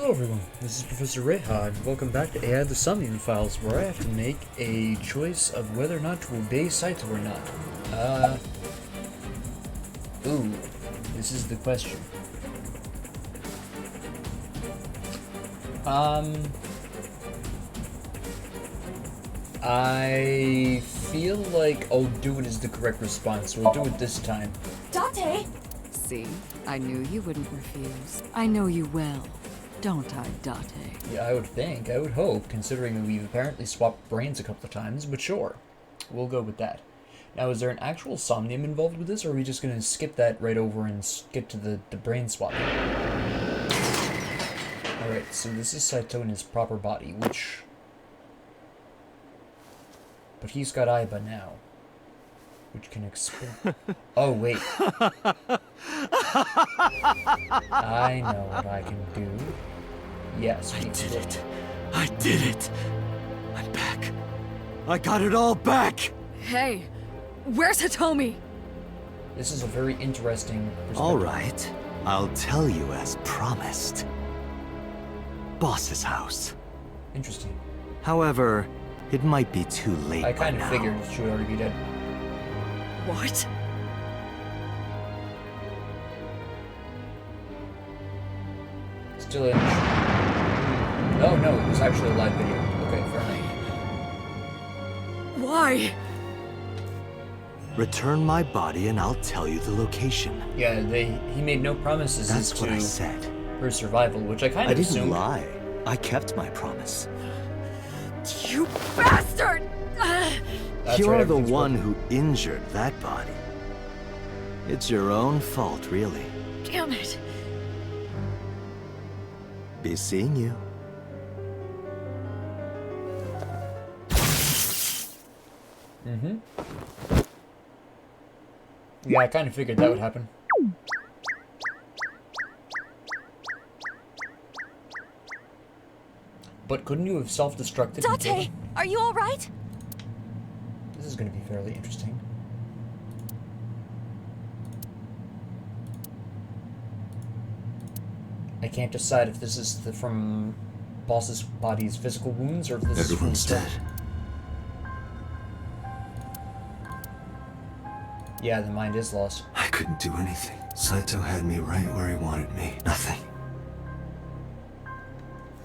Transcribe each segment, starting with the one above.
Hello everyone, this is Professor Rehad. Welcome back to AI the Somnium Files, where I have to make a choice of whether or not to obey Saito or not. Ooh, this is the question. I feel like I'll do it as the correct response, so I'll do it this time. Date! See, I knew you wouldn't refuse. I know you well, don't I, Date? Yeah, I would hope, considering that we've apparently swapped brains a couple of times, but sure. We'll go with that. Now, is there an actual Somnium involved with this, or are we just going to skip that right over and skip to the brain swapping? Alright, so this is Saito in his proper body, which... But he's got Aiba now. Which can explain... Oh, wait. I know what I can do. Yes, I did it. I did it. I'm back. I got it all back. Hey, where's Hitomi? This is a very interesting perspective. All right. I'll tell you as promised. Boss's house. Interesting. However, it might be too late I by kind of now. figured she would already be dead. What? Still in. Oh no, it was actually a live video. Okay, fair enough. Why? Return my body and I'll tell you the location. Yeah, he made no promises That's as what I to said. her survival, which I kind I of didn't assumed. lie. I kept my promise. You bastard! That's You're right, the everything's one working. who injured that body. It's your own fault, really. Damn it. Be seeing you. Yeah, I kind of figured that would happen. But couldn't you have self-destructed? Date! Are you alright? This is going to be fairly interesting. I can't decide if this is from Boss's body's physical wounds or if this Everyone's is from... dead. Yeah, the mind is lost. I couldn't do anything. Saito had me right where he wanted me. Nothing.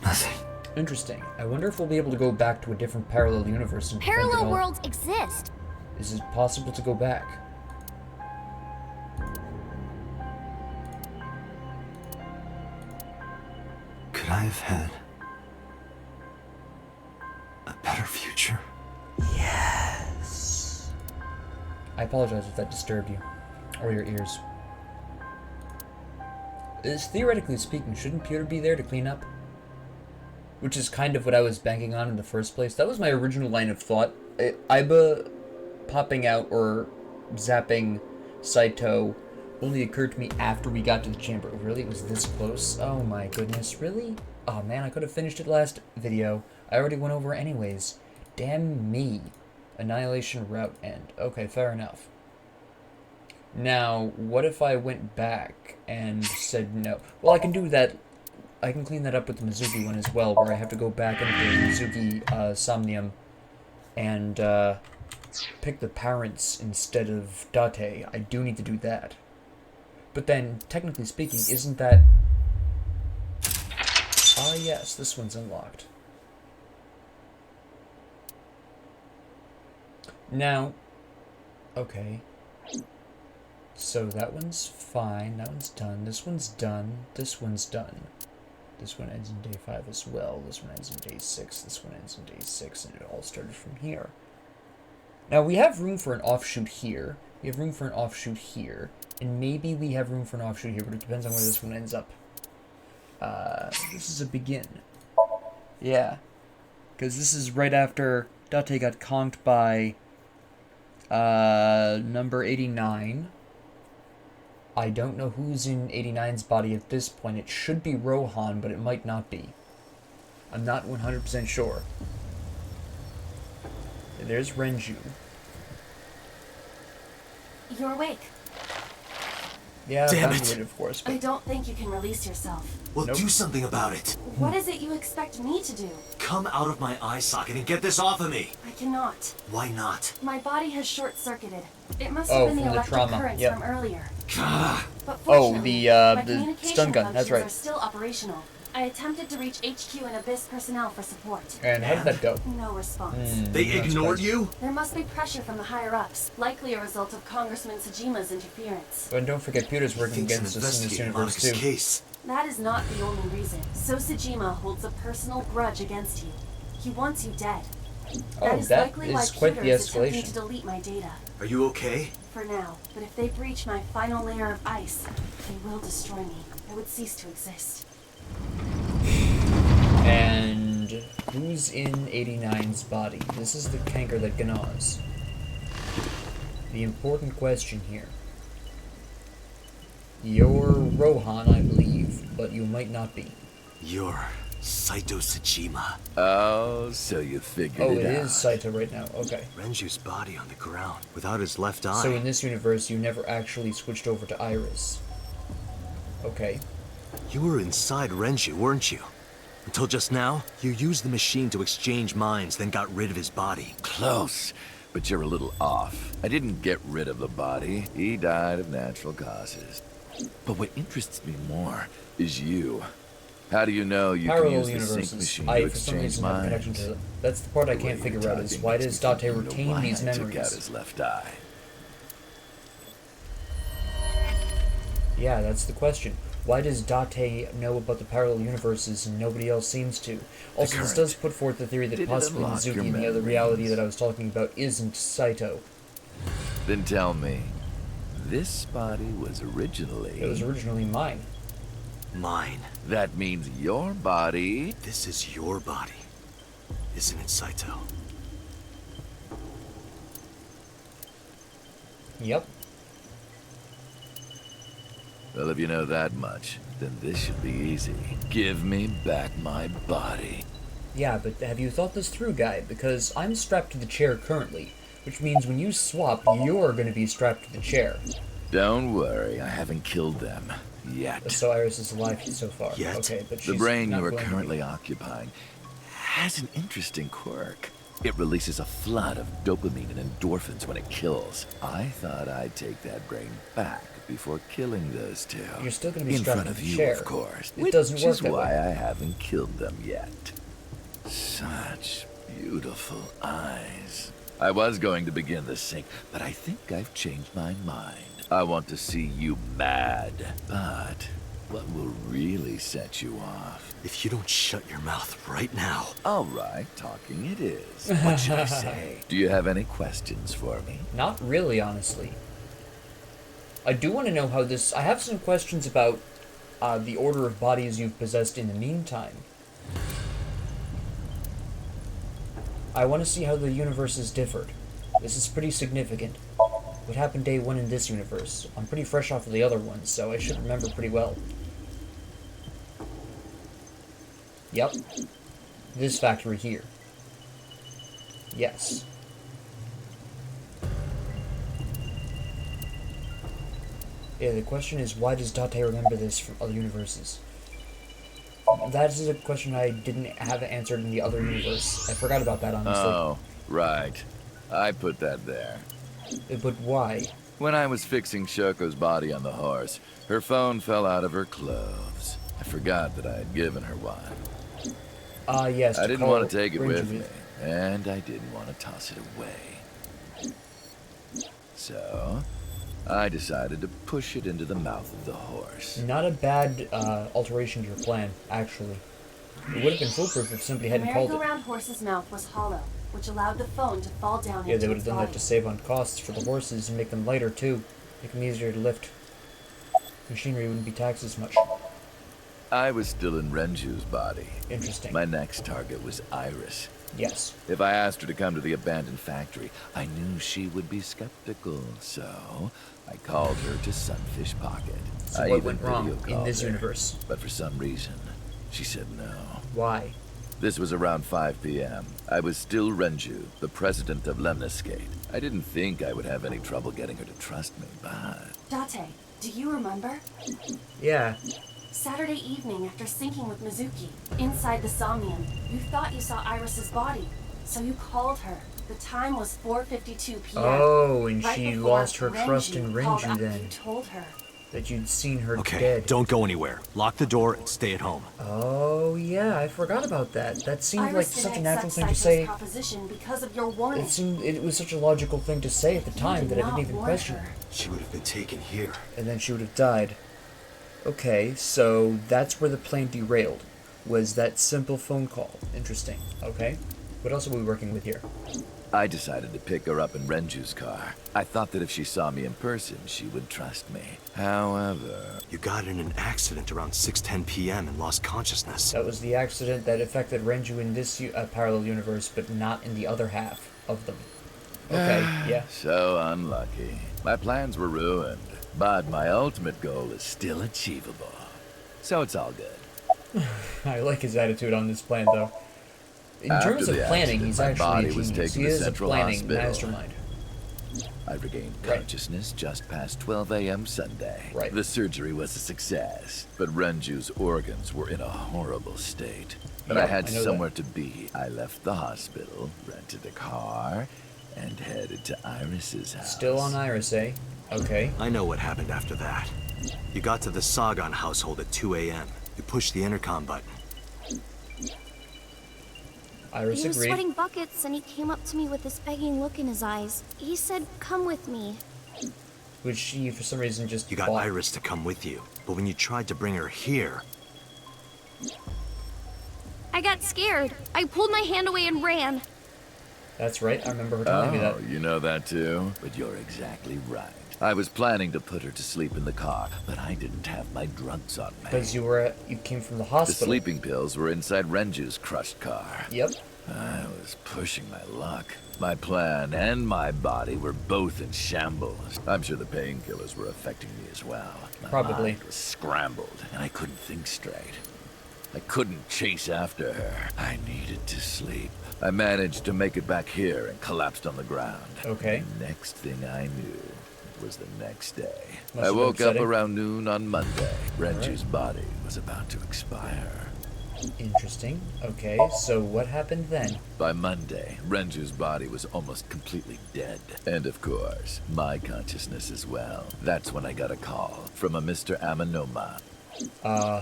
Nothing. Interesting. I wonder if we'll be able to go back to a different parallel universe and prevent it Parallel all. worlds exist. Is it possible to go back? Could I have had a better future? Yes. I apologize if that disturbed you. Or your ears. Theoretically speaking, shouldn't Peter be there to clean up? Which is kind of what I was banking on in the first place. That was my original line of thought. Aiba popping out or zapping Saito only occurred to me after we got to the chamber. Really? It was this close? Oh my goodness, really? Oh man, I could have finished it last video. I already went over it anyways. Damn me. Annihilation route end. Okay, fair enough. Now, what if I went back and said no? Well, I can do that. I can clean that up with the Mizuki one as well, where I have to go back into the Mizuki Somnium and pick the parents instead of Date. I do need to do that. But then, technically speaking, isn't that... Ah, yes, this one's unlocked. Now, okay. So that one's fine, that one's done, this one's done, this one's done. This one ends in day 5 as well, this one ends in day 6, this one ends in day 6, and it all started from here. Now we have room for an offshoot here, we have room for an offshoot here, and maybe we have room for an offshoot here, but it depends on where this one ends up. This is a begin. Yeah. Because this is right after Date got conked by number 89. I don't know who's in 89's body at this point. It should be Rohan, but it might not be. I'm not 100% sure. There's Renju. You're awake. Yeah, Damn evaluate it. of course, I but don't think you can release yourself. Well, Nope. do something about it. What is it you expect me to do? Come out of my eye socket and get this off of me. I cannot. Why not? My body has short-circuited. It must Oh, have been the from the electric trauma, currents yep. from earlier. Gah. But Oh, fortunately, the my stun communication gun, that's functions right. are still operational. I attempted to reach HQ and Abyss personnel for support. And how did that go? No response. They Not ignored surprised. you? There must be pressure from the higher-ups, likely a result of Congressman Tsujima's interference. And don't forget, Peter's working Thinks an against us in this investigating universe Monica's too. case. That is not the only reason. So Tsujima holds a personal grudge against you. He wants you dead. Oh, is that likely why is quite the Peter is attempting escalation. to delete my data. Are you okay? For now, but if they breach my final layer of ice, they will destroy me. I would cease to exist. And who's in 89's body? This is the canker that gnaws. The important question here. You're Rohan, I believe, but you might not be. You're Saito Tsuchima. Oh, so you figured Oh, it it out. is Saito right now. Okay. Renju's body on the ground, without his left eye. So in this universe, you never actually switched over to Iris. Okay. You were inside Renju, weren't you? Until just now, you used the machine to exchange minds, then got rid of his body. Close, but you're a little off. I didn't get rid of the body. He died of natural causes. But what interests me more is you. How do you know you can Parallel use the sync universes. machine I, to for some exchange reason, have a connection minds? to them. That's the part I The way can't you're figure out is talking why makes does me Date think you know retain why these I took out memories? his left eye. Yeah, that's the question. Why does Date know about the parallel universes and nobody else seems to? Also, this current. does put forth the theory that Did it possibly unlock Mizuki your and the other memories? reality that I was talking about isn't Saito. Then tell me, this body was originally... It was originally mine. Mine. That means your body... This is your body, isn't it, Saito? Yep. Well, if you know that much, then this should be easy. Give me back my body. Yeah, but have you thought this through, guy? Because I'm strapped to the chair currently, which means when you swap, you're going to be strapped to the chair. Don't worry, I haven't killed them. Yet. So Iris is alive so far. Yet? Okay, but The she's brain not you are going to be. currently occupying has an interesting quirk. It releases a flood of dopamine and endorphins when it kills. I thought I'd take that brain back before killing those two. You're still gonna be in strapped front to of the you, chair. of course. It which doesn't work is that why way. I haven't killed them yet. Such beautiful eyes. I was going to begin the sync, but I think I've changed my mind. I want to see you mad, but what will really set you off? If you don't shut your mouth right now. All right, talking it is. What should I say? Do you have any questions for me? Not really, honestly. I do want to know how this... I have some questions about the order of bodies you've possessed in the meantime. I want to see how the universes differed. This is pretty significant. What happened day one in this universe? I'm pretty fresh off of the other ones, so I should remember pretty well. Yep. This factory here. Yes. Yeah, the question is, why does Date remember this from other universes? That is a question I didn't have answered in the other universe. I forgot about that, honestly. Oh, right. I put that there. But why? When I was fixing Shoko's body on the horse, her phone fell out of her clothes. I forgot that I had given her one. Yes, I didn't call want to take it Ranger with me, and I didn't want to toss it away. So, I decided to push it into the mouth of the horse. Not a bad alteration to your plan, actually. It would have been foolproof if somebody The hadn't called it. merry-go-round horse's mouth was hollow, which allowed the phone to fall down Yeah, into they would its have done body. that to save on costs for the horses and make them lighter, too. Make them easier to lift. Machinery wouldn't be taxed as much. I was still in Renju's body. Interesting. My next target was Iris. Yes. If I asked her to come to the abandoned factory, I knew she would be skeptical, so I called her to Sunfish Pocket. So I what even went wrong video in called this her, universe? But for some reason, she said no. Why? This was around 5 p.m. I was still Renju, the president of Lemniscate. I didn't think I would have any trouble getting her to trust me, but... Date, Do you remember? Yeah. Saturday evening after syncing with Mizuki, inside the Somnium, you thought you saw Iris's body, so you called her. The time was 4:52 p.m. Oh, and Right she before lost her trust in called Renju up, then. You told her. That you'd seen her Okay, dead. don't go anywhere. Lock the door and stay at home. Oh, yeah, I forgot about that. That seemed like Iris such a didn't natural accept thing to Saito's say. proposition because of your warning. It was such a logical thing to say at the time that I didn't even question it. She would have been taken here. And then she would have died. Okay, so that's where the plan derailed. Was that simple phone call. Interesting. Okay. What else are we working with here? I decided to pick her up in Renju's car. I thought that if she saw me in person, she would trust me. However... You got in an accident around 6:10 p.m. and lost consciousness. That was the accident that affected Renju in this parallel universe, but not in the other half of them. Okay, yeah. So unlucky. My plans were ruined, but my ultimate goal is still achievable. So it's all good. I like his attitude on this plan, though. In terms of planning, he's actually a genius. He is a planning mastermind. I regained Right. consciousness just past 12 a.m. Sunday. Right. The surgery was a success, but Renju's organs were in a horrible state. But I Yeah, had I know somewhere to be. I left the hospital, rented a car, and headed to Iris's house. Still on Iris, eh? Okay. I know what happened after that. You got to the Sagan household at 2 a.m. You pushed the intercom button. Iris He was agreed. sweating buckets and he came up to me with this begging look in his eyes. He said, "Come with me." Which she, for some reason, just You got bought. Iris to come with you, but when you tried to bring her here, I got scared. I pulled my hand away and ran. That's right, I remember her telling me that. Oh, you know that too? But you're exactly right. I was planning to put her to sleep in the car, but I didn't have my drugs on me. Because you came from the The hospital. sleeping pills were inside Renju's crushed car. Yep. I was pushing my luck. My plan and my body were both in shambles. I'm sure the painkillers were affecting me as well. My Probably. mind was scrambled, and I couldn't think straight. I couldn't chase after her. I needed to sleep. I managed to make it back here and collapsed on the ground. Okay. The next thing I knew was the next day. Must I have been woke up upsetting. around noon on Monday. Renju's body was about to expire. Interesting. Okay, so what happened then? By Monday, Renju's body was almost completely dead. And of course, my consciousness as well. That's when I got a call from a Mr. Amanoma,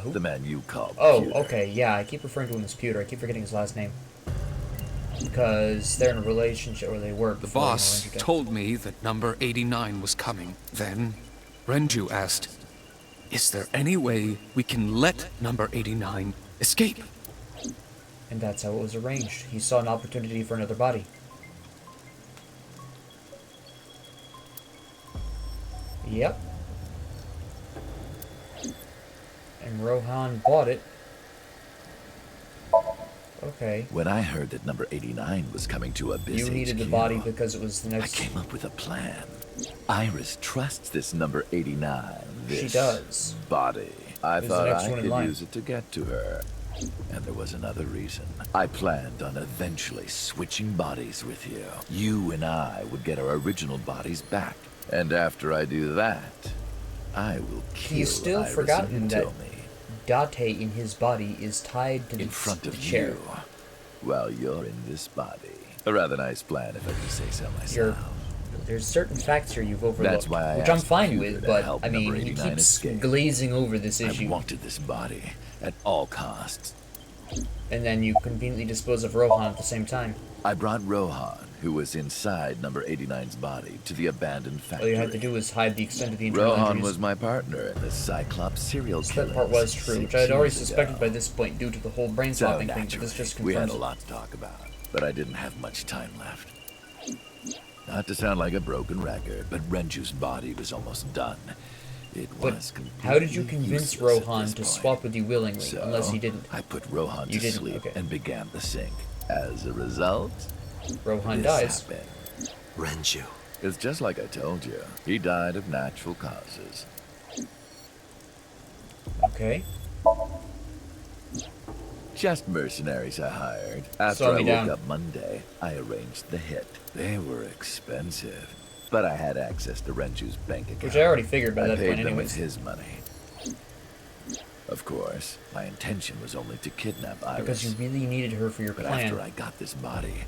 Who? the man you called Oh, Pewter. okay, yeah, I keep referring to him as Pewter. I keep forgetting his last name. Because they're in a relationship, or they were. The before boss Renju died. told me that number 89 was coming. Then, Renju asked, "Is there any way we can let number 89 escape?" And that's how it was arranged. He saw an opportunity for another body. Yep. And Rohan bought it. Okay. When I heard that number 89 was coming to Abyss You needed the HQ, body because it was the I next... came up with a plan. Iris trusts this number 89. She This does. body. I Who's the thought next I one in could line? use it to get to her. And there was another reason. I planned on eventually switching bodies with you. You and I would get our original bodies back. And after I do that, I will kill He's still Iris forgotten and that Hitomi Date in his body is tied to in the, front the of chair. you while you're in this body. A rather nice plan, if I do say so myself. There's certain facts here you've overlooked, That's why I which I'm asked fine Pewter with, to but help I mean, number he 89 keeps escape. glazing over this I issue, wanted this body at all costs. and then you conveniently dispose of Rohan at the same time. I brought Rohan, who was inside number 89's body, to the abandoned All factory. you had to do was hide the extent of the internal Rohan injuries. was my partner in the Cyclops serial So killings. that part was true, which I 6 had already years suspected ago. by this point due to the whole brain So swapping thing, but naturally, this just we had confirms a it. lot to talk about, but I didn't have much time left. Not to sound like a broken record, but Renju's body was almost done. It But was how did you completely convince useless at Rohan this to point. swap with you willingly, So, unless he didn't? I put Rohan You to didn't, sleep okay. and began the sync. As a result, Rohan this dies. happened. Renju. It's just like I told you. He died of natural causes. Okay. Just mercenaries I hired. After Slow I me woke down. up Monday, I arranged the hit. They were expensive, but I had access to Renju's bank account. Which I already figured by I that paid point them anyways. with his money. Of course, my intention was only to kidnap Iris. Because you really needed her for your But plan. after I got this body,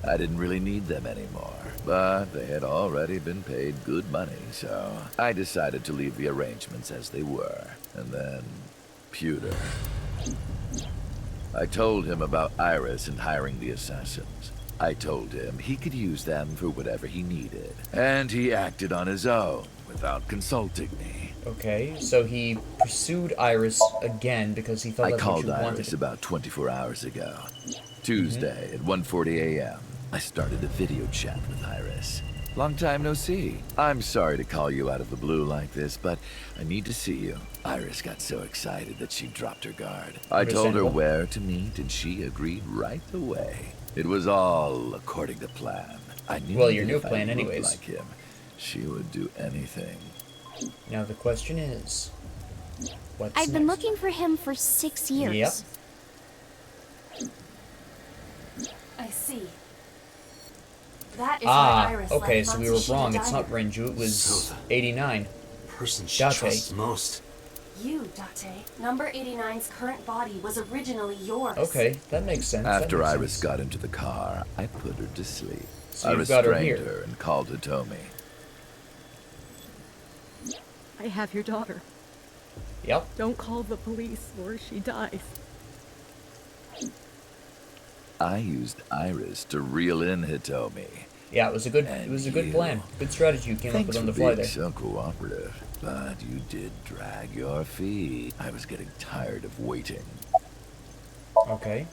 I didn't really need them anymore. But they had already been paid good money, so I decided to leave the arrangements as they were. And then, Pewter. I told him about Iris and hiring the assassins. I told him he could use them for whatever he needed. And he acted on his own, without consulting me. Okay, so he pursued Iris again because he thought I that's what called you Iris wanted. about 24 hours ago. Tuesday at 1:40 a.m. I started a video chat with Iris. Long time no see. I'm sorry to call you out of the blue like this, but I need to see you. Iris got so excited that she dropped her guard. I told her Understandable. where to meet, and she agreed right away. It was all according to plan. I knew Well, your that new if I plan looked anyways. like him, she would do anything. Now the question is, what's I've been next? looking for him for 6 years. Yep. I see. That is why Ah, Iris okay, left so we were Matsushita wrong. It's died. not Renju, it was So 89. Person she Date. trusts most. You, Date. Number 89's current body was originally yours. Okay, that makes sense. That After makes Iris sense. got into the car, I put her to sleep. So I you've got her restrained here. her and called Hitomi. I have your daughter. Yep. Don't call the police or she dies. I used Iris to reel in Hitomi. Yeah, it was a good And plan. you. Good strategy you came up Thanks with on for the fly being there. so cooperative, but you did drag your feet. I was getting tired of waiting. Okay.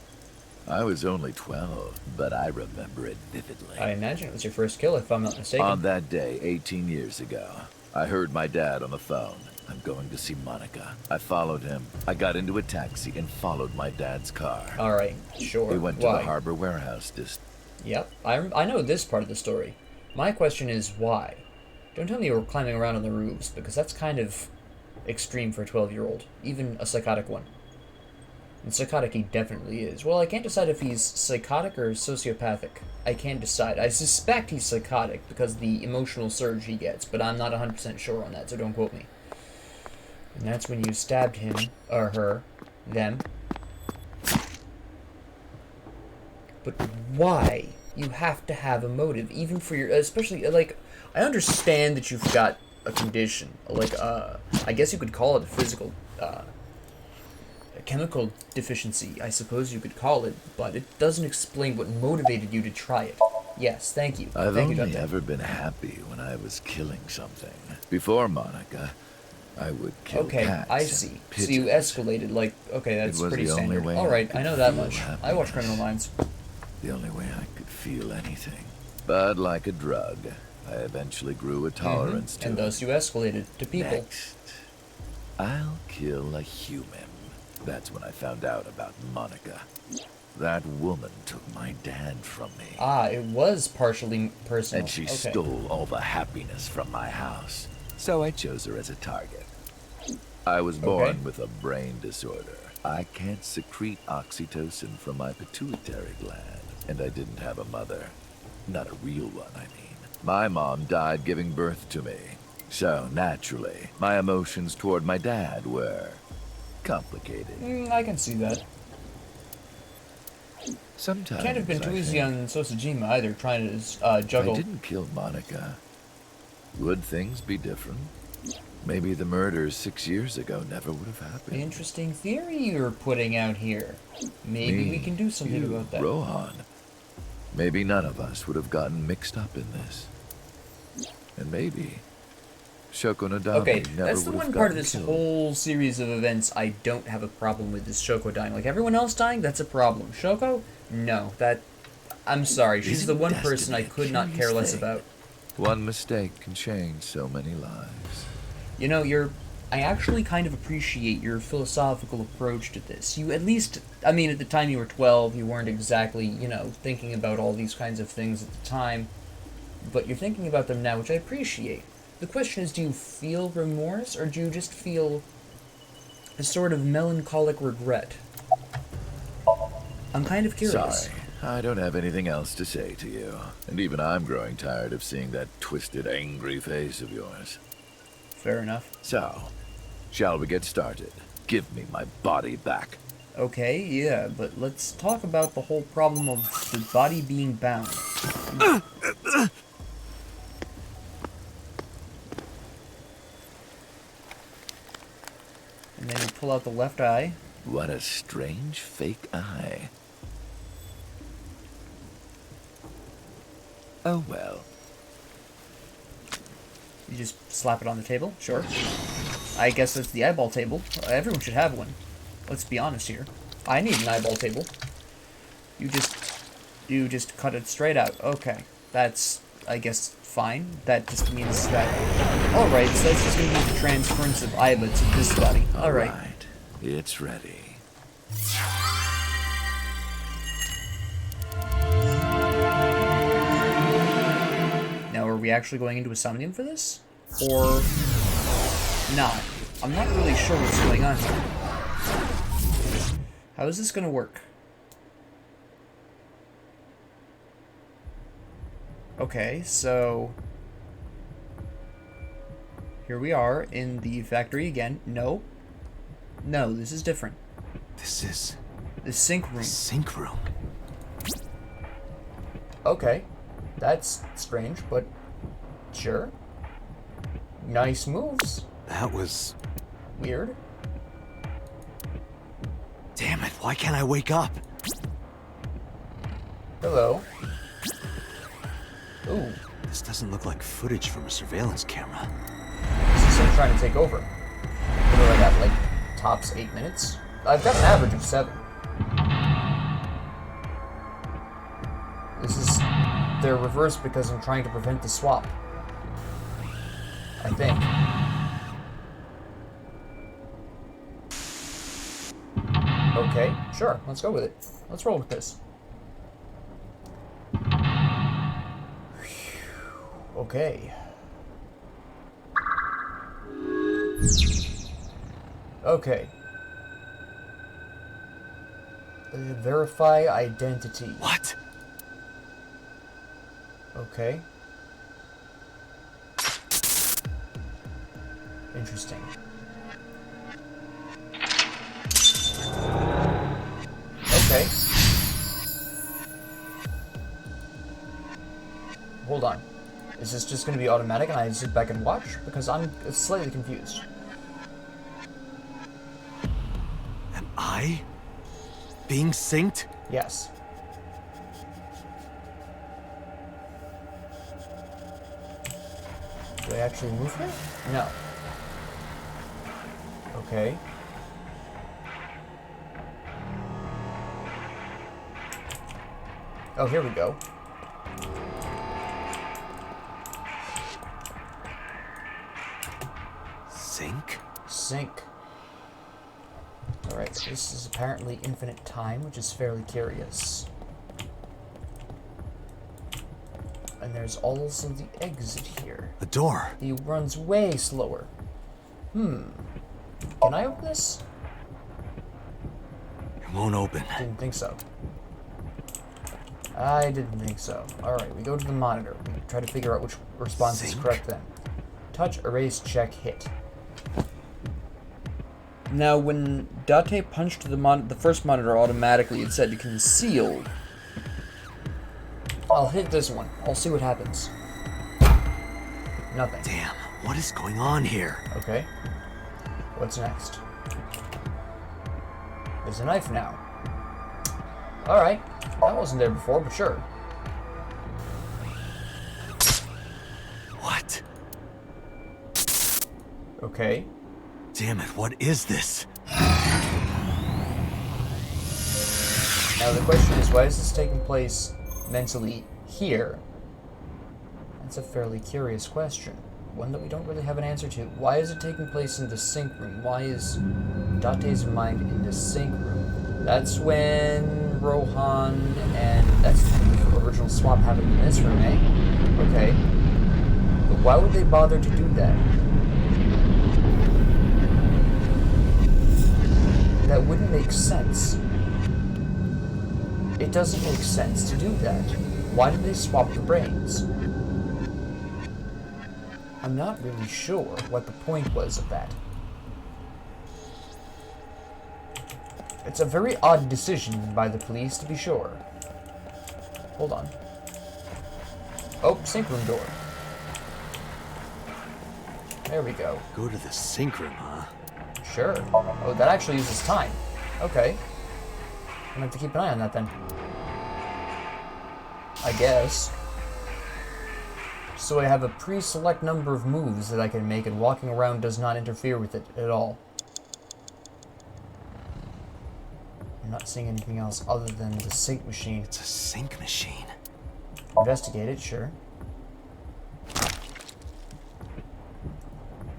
I was only 12, but I remember it vividly. I imagine it was your first kill, if I'm not mistaken. On that day, 18 years ago, I heard my dad on the phone. I'm going to see Monica. I followed him. I got into a taxi and followed my dad's car. Alright, sure. We went to Why? the harbor warehouse Yep, I know this part of the story. My question is why? Don't tell me you were climbing around on the roofs, because that's kind of extreme for a 12-year-old. Even a psychotic one. And psychotic he definitely is. Well, I can't decide if he's psychotic or sociopathic. I can't decide. I suspect he's psychotic because of the emotional surge he gets, but I'm not 100% sure on that, so don't quote me. And that's when you stabbed him, or her, them. But why? You have to have a motive, even for your, especially, like, I understand that you've got a condition, like, I guess you could call it a physical, a chemical deficiency, I suppose you could call it, but it doesn't explain what motivated you to try it. Yes, thank you. I've Thank you, only Dante. ever been happy when I was killing something. Before Monica, I would kill Okay, cats I and see. So pigeons. you escalated, like, okay, that's was pretty the only standard. way I Alright, I could know that feel much. I watch happiness. Criminal Minds. The only way I could feel anything. But like a drug, I eventually grew a tolerance to And it. thus you escalated to people. Next, I'll kill a human. That's when I found out about Monica. That woman took my dad from me. Ah, it was partially personal. And she Okay. stole all the happiness from my house. So I chose her as a target. I was born Okay. with a brain disorder. I can't secrete oxytocin from my pituitary gland. And I didn't have a mother. Not a real one, I mean. My mom died giving birth to me. So, naturally, my emotions toward my dad were complicated. I can see that. Sometimes Can't have been I too easy think, on Sosajima either, trying to if I juggle. didn't kill Monica, would things be different? Maybe the murders 6 years ago never would have happened. Interesting theory you're putting out here. Maybe we Me, can do something you, about that. Rohan. Maybe none of us would have gotten mixed up in this. And maybe Shoko no Dame Okay, never that's the would have one part of gotten this killed. whole series of events I don't have a problem with, is Shoko dying. Like, everyone else dying, that's a problem. Shoko? No, that... I'm sorry, she's Isn't the one destiny person I a could not care curious less thing? about. One mistake can change so many lives. You know, I actually kind of appreciate your philosophical approach to this. You at least, I mean, at the time you were 12, you weren't exactly, you know, thinking about all these kinds of things at the time, but you're thinking about them now, which I appreciate. The question is, do you feel remorse, or do you just feel a sort of melancholic regret? I'm kind of curious. Sorry, I don't have anything else to say to you. And even I'm growing tired of seeing that twisted, angry face of yours. Fair enough. So, shall we get started? Give me my body back. Okay, yeah, but let's talk about the whole problem of the body being bound. And then you pull out the left eye. What a strange fake eye. Oh well. You just slap it on the table, sure. I guess that's the eyeball table. Everyone should have one. Let's be honest here. I need an eyeball table. You just cut it straight out. Okay. That's, I guess, fine. That just means that... Alright, so that's just gonna be the transference of Iba to this body. Alright. It's ready. Now, are we actually going into a Somnium for this? Or not? I'm not really sure what's going on here. How is this going to work? Okay, so... Here we are in the factory again. No. No, this is different. This is... The sync room. Sync room? Okay. That's strange, but sure. Nice moves. That was... Weird. Damn it, why can't I wake up? Hello. Ooh. This doesn't look like footage from a surveillance camera. This is him trying to take over. What do I got, like, tops 8 minutes? I've got an average of 7. This is... They're reversed because I'm trying to prevent the swap. I think. Okay, sure, let's go with it. Let's roll with this. Okay. Okay. Verify identity. What? Okay. Interesting. Okay. Hold on. Is this just going to be automatic and I sit back and watch? Because I'm slightly confused. Am I being synced? Yes. Do I actually move here? No. Okay. Oh, here we go. Sync? Sync. Alright, this is apparently infinite time, which is fairly curious. And there's also the exit here. A door. He runs way slower. Can I open this? It won't open. Didn't think so. I didn't think so. Alright, we go to the monitor. We try to figure out which response is correct then. Touch, erase, check, hit. Now, when Date punched the first monitor automatically, it said concealed. I'll hit this one. I'll see what happens. Nothing. Damn, what is going on here? Okay. What's next? There's a knife now. Alright. That wasn't there before, but sure. What? Okay. Damn it, what is this? Now the question is, why is this taking place mentally here? That's a fairly curious question. One that we don't really have an answer to. Why is it taking place in the sync room? Why is Date's mind in the sync room? That's when Rohan and that's the original swap happened in this room, eh? Okay. But why would they bother to do that? That wouldn't make sense. It doesn't make sense to do that. Why did they swap the brains? I'm not really sure what the point was of that. It's a very odd decision by the police, to be sure. Hold on. Oh, sync room door. There we go. Go to the sync room, huh? Sure. Oh, that actually uses time. Okay. I'm gonna have to keep an eye on that then. I guess. So I have a pre-select number of moves that I can make, and walking around does not interfere with it at all. I'm not seeing anything else other than the sync machine. It's a sync machine. Investigate it, sure.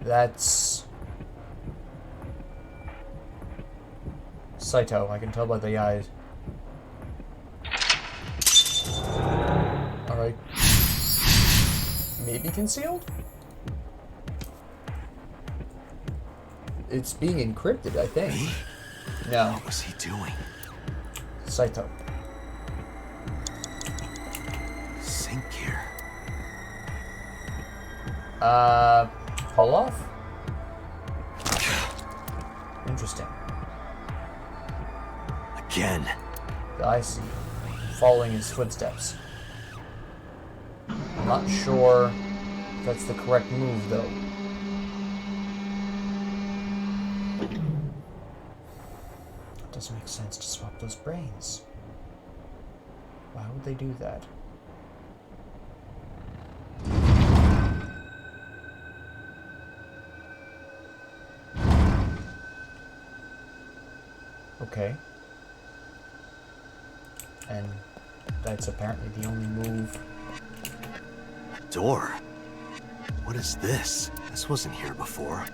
That's Saito, I can tell by the eyes. Alright. Maybe concealed? It's being encrypted, I think. Me? No. What was he doing? Saito. Sync here. Pull off? Interesting. Again. I see. Following his footsteps. I'm not sure if that's the correct move, though. It doesn't make sense to swap those brains. Why would they do that? Okay. And that's apparently the only move. A door? What is this? This wasn't here before.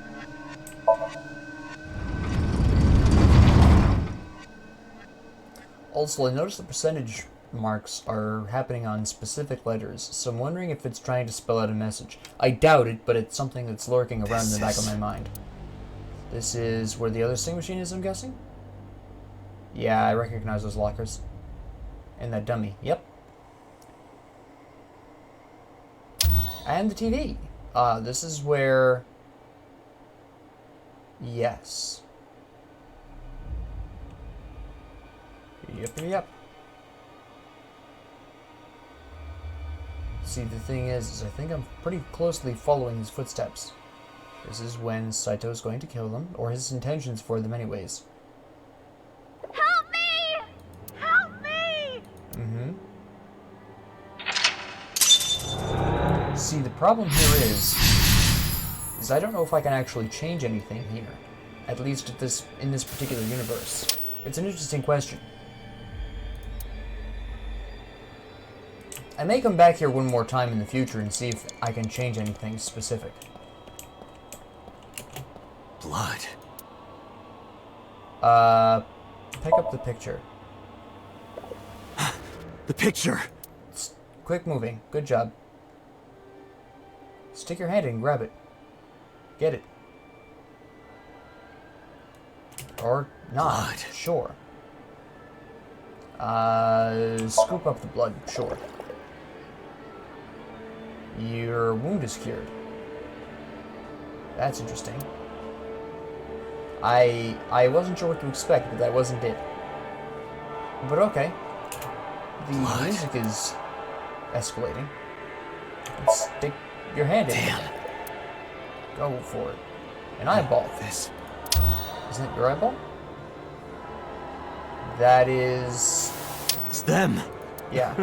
Also, I noticed the percentage marks are happening on specific letters, so I'm wondering if it's trying to spell out a message. I doubt it, but it's something that's lurking around in the back of my mind. This is where the other sync machine is, I'm guessing? Yeah, I recognize those lockers. And that dummy, yep. And the TV. This is where... Yes. Yep. See, the thing is I think I'm pretty closely following his footsteps. This is when Saito's going to kill them, or his intentions for them anyways. Help me! Help me! See, the problem here is I don't know if I can actually change anything here. At least in this particular universe. It's an interesting question. I may come back here one more time in the future and see if I can change anything specific. Blood. Pick up the picture. The picture! Quick moving. Good job. Stick your hand in and grab it. Get it. Or not. Blood. Sure. Scoop up the blood. Sure. Your wound is cured. That's interesting. I wasn't sure what to expect, but that wasn't it. But okay. The Blood. music is escalating. Stick your hand in. Damn. Go for it. An eyeball. This. Isn't it your eyeball? That is... It's them! Yeah.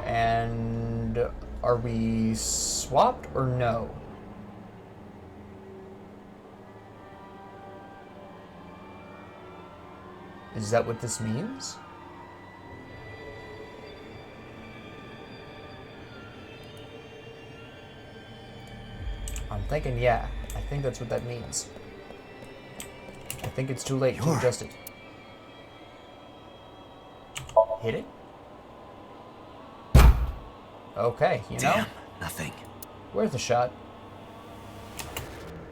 And are we swapped or no? Is that what this means? I'm thinking, yeah. I think that's what that means. I think it's too late to adjust it. Hit it? Okay, you know? Damn, nothing. Worth a shot.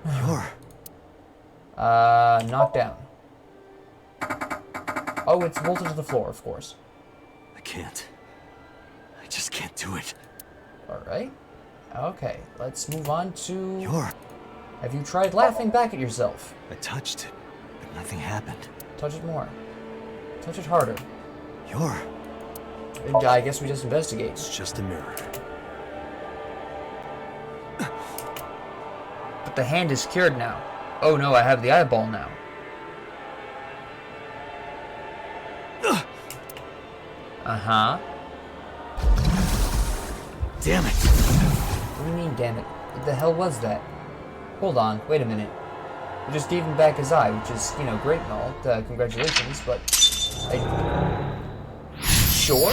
You're... Knocked down. Oh, it's bolted to the floor, of course. I can't. I just can't do it. Alright. Okay, let's move on to... You're... Have you tried laughing back at yourself? I touched it, but nothing happened. Touch it more. Touch it harder. You're... And I guess we just investigate. It's just a mirror. But the hand is cured now. Oh no, I have the eyeball now. Uh-huh. Damn it! What do you mean, damn it? What the hell was that? Hold on, wait a minute. We just gave him back his eye, which is, you know, great and all. Congratulations, but... Sure?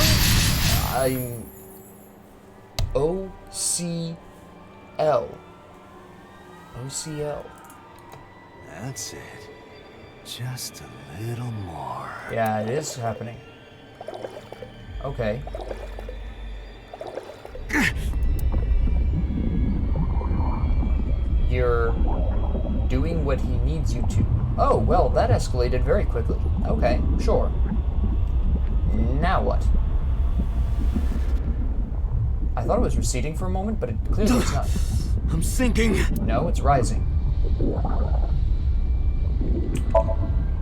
I'm... OCL. OCL. That's it. Just a little more. Yeah, it is happening. Okay. You're doing what he needs you to. Oh, well, that escalated very quickly. Okay, sure. Now what? I thought it was receding for a moment, but it clearly is not. I'm sinking. No, it's rising.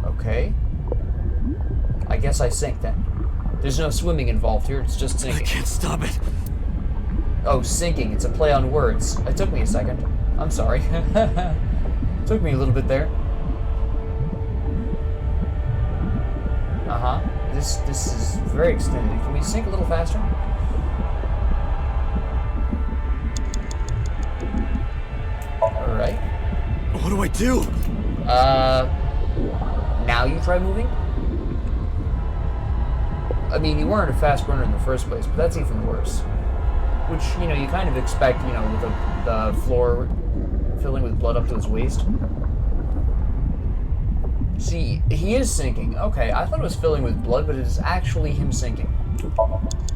Okay. I guess I sink then. There's no swimming involved here, it's just sinking. I can't stop it. Oh, sinking. It's a play on words. It took me a second. I'm sorry. Took me a little bit there. Uh-huh. This is very extended. Can we sink a little faster? Alright. What do I do? Now you try moving? I mean, you weren't a fast runner in the first place, but that's even worse. Which, you know, you kind of expect, you know, with the floor filling with blood up to his waist. See, he is sinking. Okay, I thought it was filling with blood, but it is actually him sinking.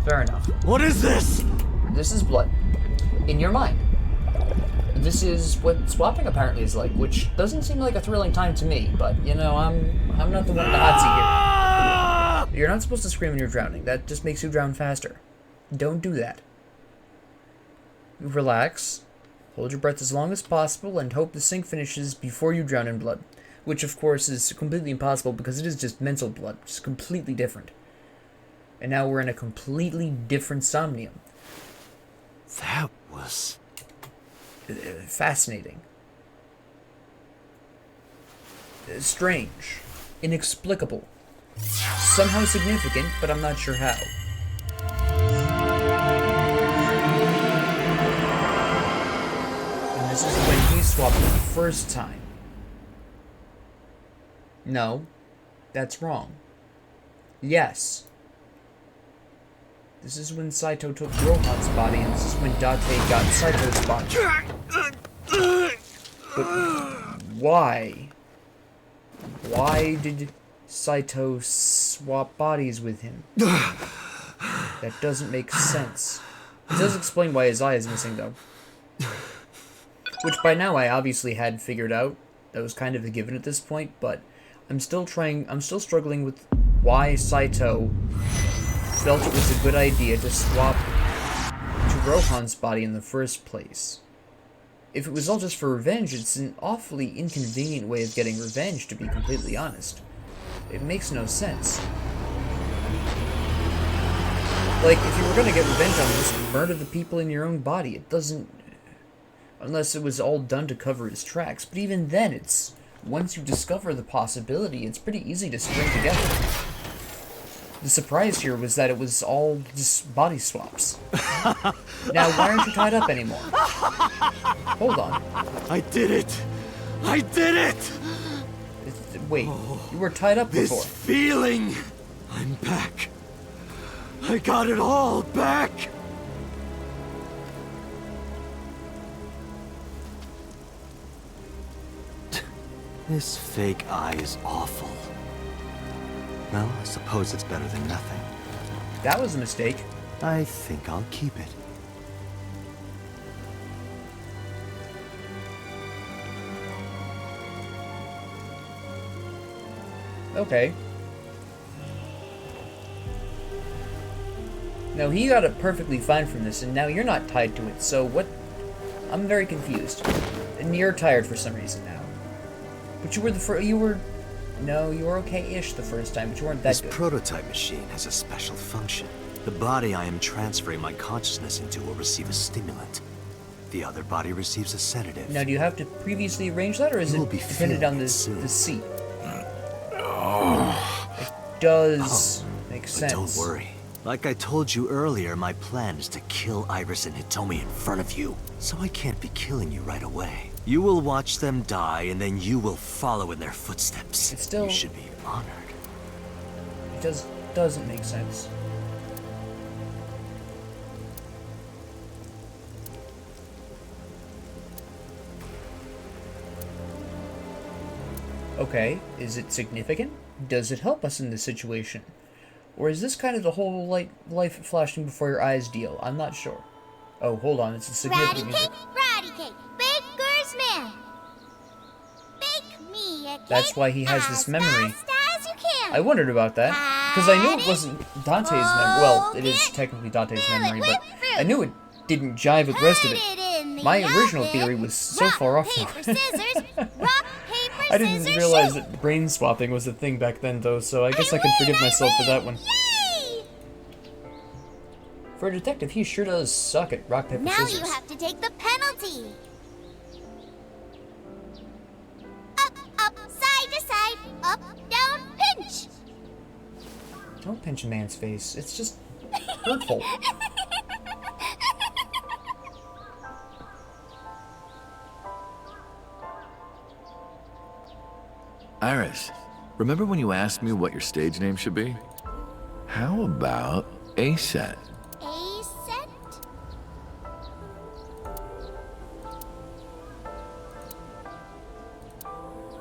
Fair enough. What is this? This is blood. In your mind. This is what swapping apparently is like, which doesn't seem like a thrilling time to me, but, you know, I'm not the one in the hot seat here. You're not supposed to scream when you're drowning. That just makes you drown faster. Don't do that. Relax. Hold your breath as long as possible and hope the sink finishes before you drown in blood. Which, of course, is completely impossible because it is just mental blood, which is completely different. And now we're in a completely different Somnium. That was... fascinating. Strange. Inexplicable. Somehow significant, but I'm not sure how. And this is when he swapped the first time. No, that's wrong. Yes. This is when Saito took Rohan's body, and this is when Date got Saito's body. But why? Why did Saito swap bodies with him? That doesn't make sense. It does explain why his eye is missing, though. Which by now I obviously had figured out. That was kind of a given at this point, but I'm still struggling with why Saito felt it was a good idea to swap to Rohan's body in the first place. If it was all just for revenge, it's an awfully inconvenient way of getting revenge, to be completely honest. It makes no sense. Like, if you were gonna get revenge on him, just murder the people in your own body. It doesn't... Unless it was all done to cover his tracks. But even then, it's... Once you discover the possibility, it's pretty easy to string together. The surprise here was that it was all just body swaps. Now, why aren't you tied up anymore? Hold on. I did it! I did it! Wait, you were tied up before. This feeling! I'm back. I got it all back! This fake eye is awful. Well, I suppose it's better than nothing. That was a mistake. I think I'll keep it. Okay. No, he got it perfectly fine from this, and now you're not tied to it, so what? I'm very confused. And you're tired for some reason now. But you were No, you were okay-ish the first time, but you weren't that This good. prototype machine has a special function. The body I am transferring my consciousness into will receive a stimulant. The other body receives a sedative. Now, do you have to previously arrange that, or is You will it be dependent on feeling it the soon. seat? It does make But sense. don't worry. Like I told you earlier, my plan is to kill Iris and Hitomi in front of you. So I can't be killing you right away. You will watch them die, and then you will follow in their footsteps. It's still- You should be honored. It doesn't make sense. Okay, is it significant? Does it help us in this situation? Or is this kind of the whole life flashing before your eyes deal? I'm not sure. Oh, hold on, it's a significant music. Ratty-cake, baker's man. Bake me a cake That's why he has this memory. Fast as you can. I wondered about that, because I knew it wasn't Dante's memory. Well, it is technically Dante's memory, but I knew it didn't jive with the rest of it. My original theory was so far off from Paper, it. scissors. Rock, paper, I didn't scissors, realize shoot. that brain swapping was a thing back then, though, so I guess I can forgive myself for that one. Yay! For a detective, he sure does suck at rock, paper, Now scissors. you have to take the penalty. Up, side to side, up, down, pinch. Don't pinch a man's face. It's just hurtful. Iris, remember when you asked me what your stage name should be? How about A-Set? A set.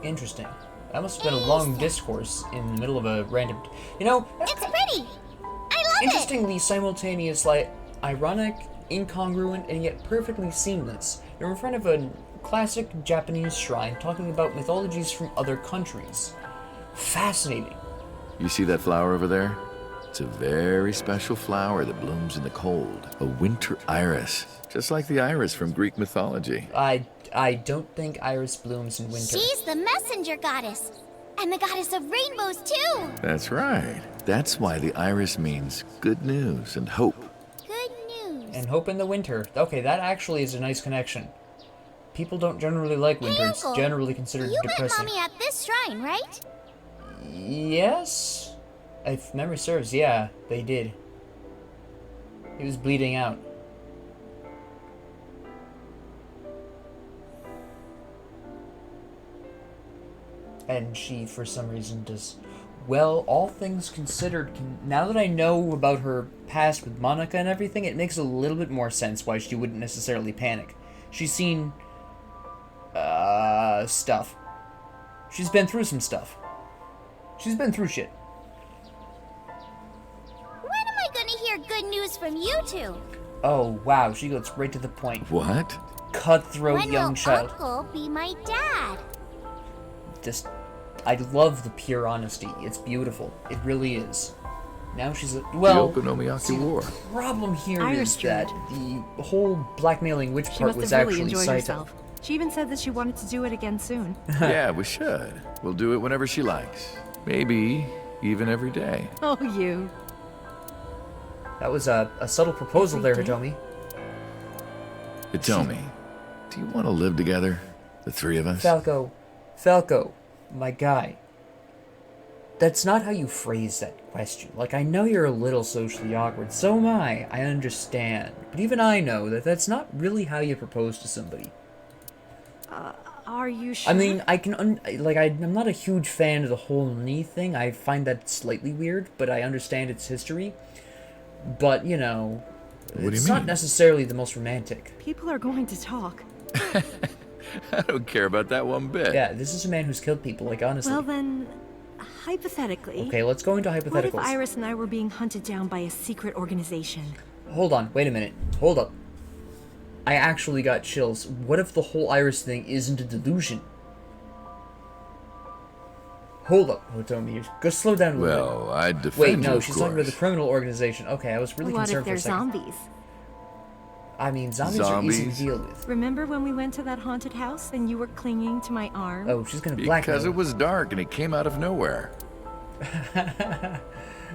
Interesting. That must have been a long discourse in the middle of a random... You know, It's pretty. I love interestingly simultaneous, like, ironic, incongruent, and yet perfectly seamless. You're in front of a classic Japanese shrine talking about mythologies from other countries. Fascinating. You see that flower over there? It's a very special flower that blooms in the cold. A winter iris. Just like the iris from Greek mythology. I don't think Iris blooms in it. winter. She's the messenger goddess. And the goddess of rainbows, too. That's right. That's why the iris means good news and hope. Good news. And hope in the winter. Okay, that actually is a nice connection. People don't generally like winter. It's Uncle, generally considered you met depressing. Mommy at this shrine, right? Yes? If memory serves, yeah, they did. He was bleeding out. And she, for some reason, does... Well, all things considered, now that I know about her past with Monica and everything, it makes a little bit more sense why she wouldn't necessarily panic. She's seen... stuff. She's been through some stuff. She's been through shit. When am I gonna hear good news from you two? Oh, wow, she goes right to the point. What? Cutthroat When young will child. Uncle be my dad? Just, I love the pure honesty. It's beautiful. It really is. Now she's a... Well, the Okonomiyaki see, War. the problem here Iris is that the whole blackmailing witch She part must was have really actually enjoyed Saito. herself. She even said that she wanted to do it again soon. Yeah, we should. We'll do it whenever she likes. Maybe even every day. Oh, you. That was a subtle proposal there, Every day? Hitomi. Hitomi, do you want to live together? The three of us? Falco, my guy. That's not how you phrase that question. Like, I know you're a little socially awkward. So am I. I understand. But even I know that that's not really how you propose to somebody. Are you sure? I mean, I can, I'm not a huge fan of the whole knee thing. I find that slightly weird, but I understand its history. But, you know, What do it's you not mean? necessarily the most romantic. People are going to talk. I don't care about that one bit. Yeah, this is a man who's killed people, like, honestly. Well, then, hypothetically. Okay, let's go into What if hypotheticals. Iris and I were being hunted down by a secret organization? Hold on, wait a minute. Hold up. I actually got chills. What if the whole Iris thing isn't a delusion? Hold up, Hitomi. Go slow down a little bit. Well, I'd defend Wait, you, no, of she's talking about the course. criminal organization. Okay, I was really What concerned if for a they're second. zombies? I mean, zombies are easy to Zombies? deal with. Remember when we went to that haunted house and you were clinging to my arm? Oh, she's gonna blackmail Because it was dark and it came out of nowhere. But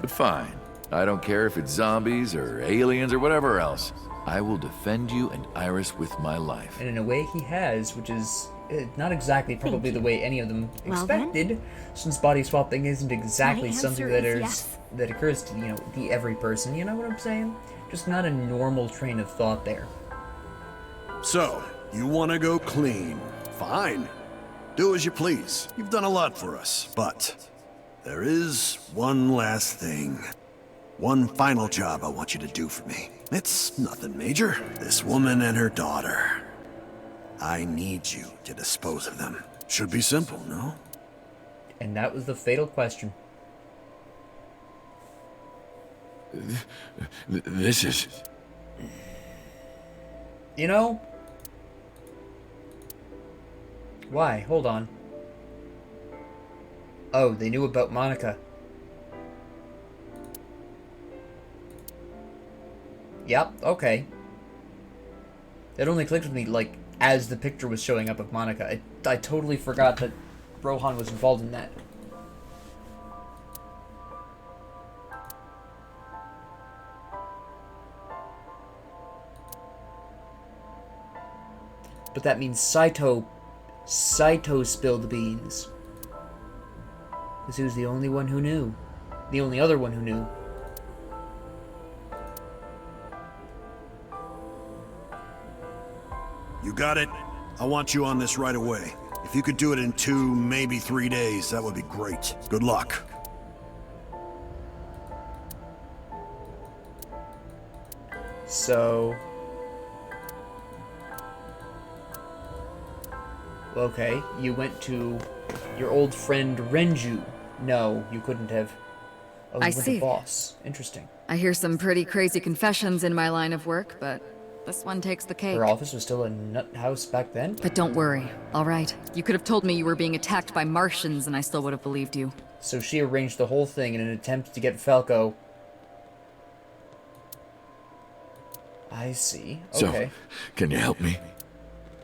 fine. I don't care if it's zombies or aliens or whatever else. I will defend you and Iris with my life. And in a way he has, which is not exactly probably the way any of them Well then. expected, since body swapping isn't exactly My something answer that is is yes. that occurs to, you know, the every person, you know what I'm saying? Just not a normal train of thought there. So, you want to go clean? Fine. Do as you please. You've done a lot for us, but there is one last thing. One final job I want you to do for me. It's nothing major. This woman and her daughter. I need you to dispose of them. Should be simple, no? And that was the fatal question. This is... You know? Why? Hold on. Oh, they knew about Monica. Yep, okay. That only clicked with me, like, as the picture was showing up of Monica. I totally forgot that Rohan was involved in that. But that means Saito spilled the beans. Because he was the only one who knew. The only other one who knew. You got it? I want you on this right away. If you could do it in 2, maybe 3 days, that would be great. Good luck. So... Okay, you went to your old friend Renju. No, you couldn't have. Oh, you I went see. to Boss. Interesting. I hear some pretty crazy confessions in my line of work, but this one takes the cake. Her office was still a nut house back then? But don't worry, all right? You could have told me you were being attacked by Martians and I still would have believed you. So she arranged the whole thing in an attempt to get Falco. I see. Okay. So, can you help me?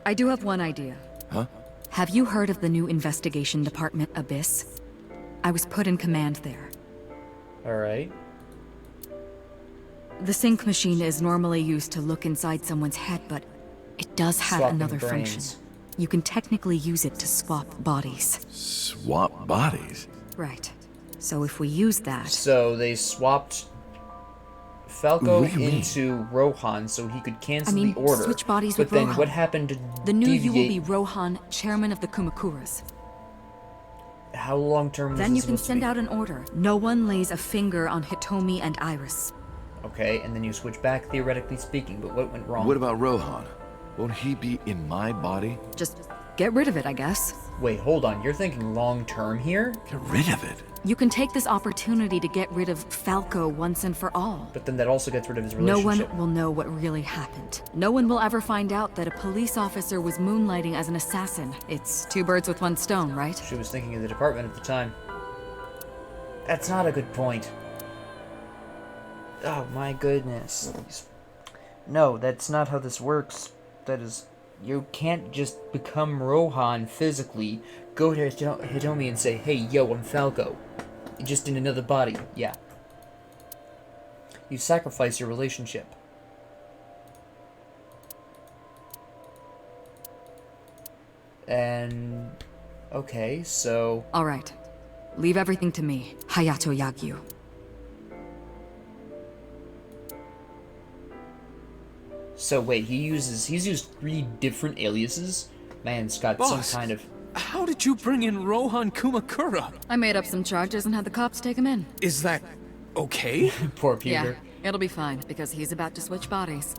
I do have one idea. Huh? Have you heard of the new investigation department, Abyss? I was put in command there. Alright. The sync machine is normally used to look inside someone's head, but it does have Swapping another brains. function. You can technically use it to swap bodies. Swap bodies? Right. So if we use that... So they swapped Falco What do you mean? into Rohan so he could cancel I mean, the order. switch bodies but with then Rohan. what happened to The new you will be deviate- Rohan, chairman of the Kumakuras. How long term was Then this you can supposed to send be? out an order. No one lays a finger on Hitomi and Iris. Okay, and then you switch back, theoretically speaking, but what went wrong? What about Rohan? Won't he be in my body? Just get rid of it, I guess. Wait, hold on, you're thinking long term here? Get rid of it? You can take this opportunity to get rid of Falco once and for all. But then that also gets rid of his No relationship. one will know what really happened. No one will ever find out that a police officer was moonlighting as an assassin. It's 2 birds with 1 stone, right? She was thinking of the department at the time. That's not a good point. Oh my goodness. No, that's not how this works. That is... You can't just become Rohan physically, go to Hitomi and say, hey, yo, I'm Falco. Just in another body. Yeah. You sacrifice your relationship. And... Okay, so... All right. Leave everything to me, Hayato Yagyu. So wait, he's used 3 different aliases? Man's got Boss. some kind of... How did you bring in Rohan Kumakura? I made up some charges and had the cops take him in. Is that okay? Poor Yeah, Peter. it'll be fine, because he's about to switch bodies.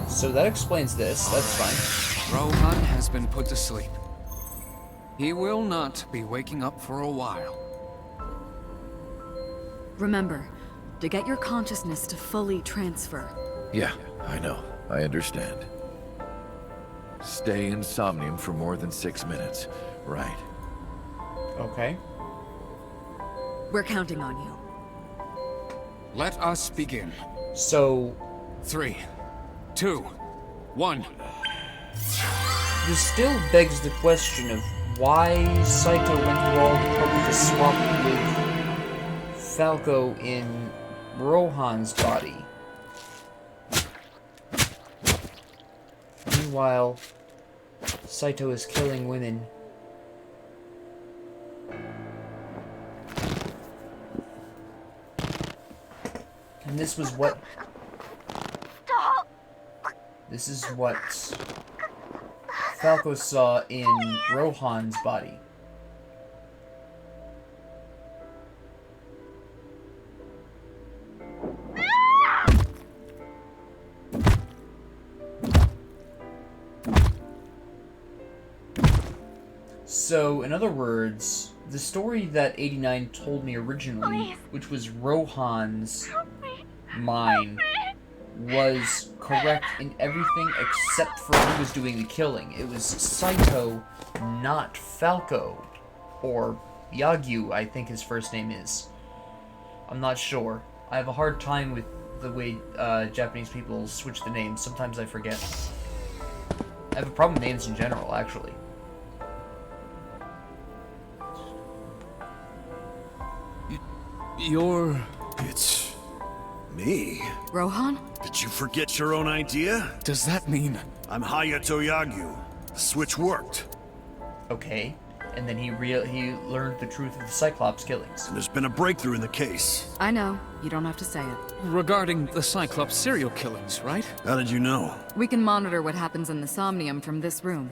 So that explains this, that's fine. Rohan has been put to sleep. He will not be waking up for a while. Remember, to get your consciousness to fully transfer, Yeah, I know. I understand. Stay in Somnium for more than 6 minutes. Right. Okay. We're counting on you. Let us begin. So, 3, 2, 1. this still begs the question of why Saito went through all the trouble to swap with Falco in Rohan's body. Meanwhile, Saito is killing women. And this was what... Stop! This is what Falco saw in Rohan's body. So, in other words, the story that 89 told me originally, which was Rohan's mind, was correct in everything except for who was doing the killing. It was Saito, not Falco. Or Yagyu, I think his first name is. I'm not sure. I have a hard time with the way Japanese people switch the names. Sometimes I forget. I have a problem with names in general, actually. You're... It's... me? Rohan? Did you forget your own idea? Does that mean... I'm Hayato Yagyu. The switch worked. Okay. And then he learned the truth of the Cyclops killings. And there's been a breakthrough in the case. I know. You don't have to say it. regarding the Cyclops serial killings, right? How did you know? We can monitor what happens in the Somnium from this room.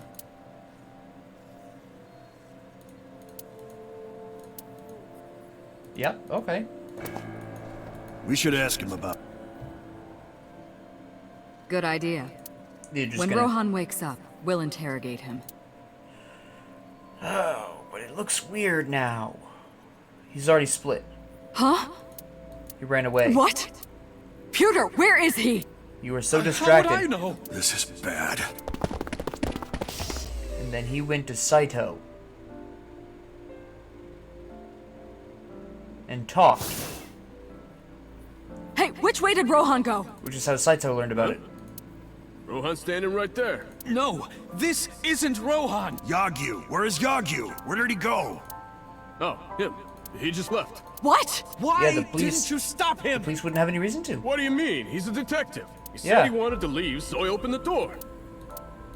Yep, okay. We should ask him about... Good idea. When Rohan wakes up, we'll interrogate him. Oh, but it looks weird now. He's already split. Huh? He ran away. What? Pewter, where is he? You were so distracted. How would I know? This is bad. And then he went to Saito. And talked. Hey, which way did Rohan go? Which is how Saito learned about it. Rohan's standing right there. No, this isn't Rohan. Yagyu! Where is Yagyu? Where did he go? Oh, him. He just left. What? Why Yeah, the police- didn't you stop him? The police wouldn't have any reason to. What do you mean? He's a detective. He said Yeah. he wanted to leave, so I opened the door.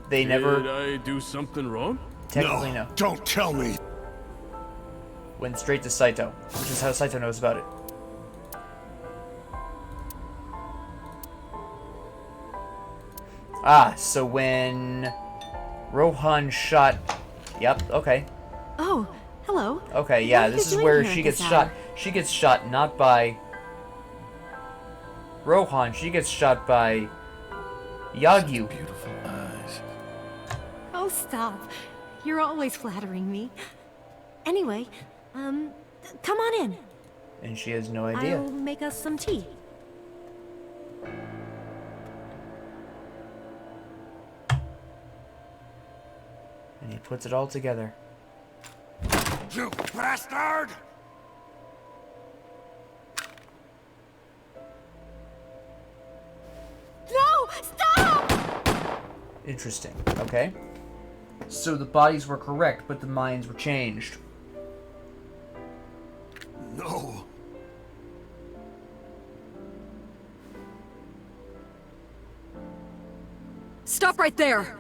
They Did never... I do something wrong? Technically, no. Don't tell me! Went straight to Saito, which is how Saito knows about it. Ah, so when Rohan shot... Yep, okay. Oh, hello. Okay, yeah, What are you this is doing where here she at gets this shot. hour? She gets shot not by Rohan, she gets shot by Yagyu. Beautiful eyes. Oh, stop. You're always flattering me. Anyway, come on in. And she has no idea. I'll make us some tea. And he puts it all together. You bastard! No! Stop! Interesting. Okay. So the bodies were correct, but the minds were changed. No. Stop right there!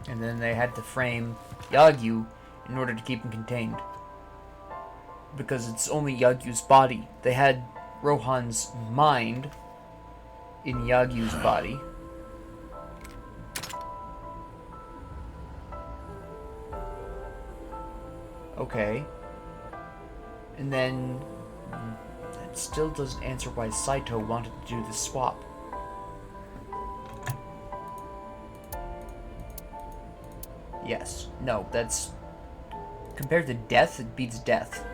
And then they had to frame Yagyu in order to keep him contained. Because it's only Yagyu's body. They had Rohan's mind in Yagyu's body. Okay. And then... that still doesn't answer why Saito wanted to do the swap. Yes. No, that's... compared to death, it beats death.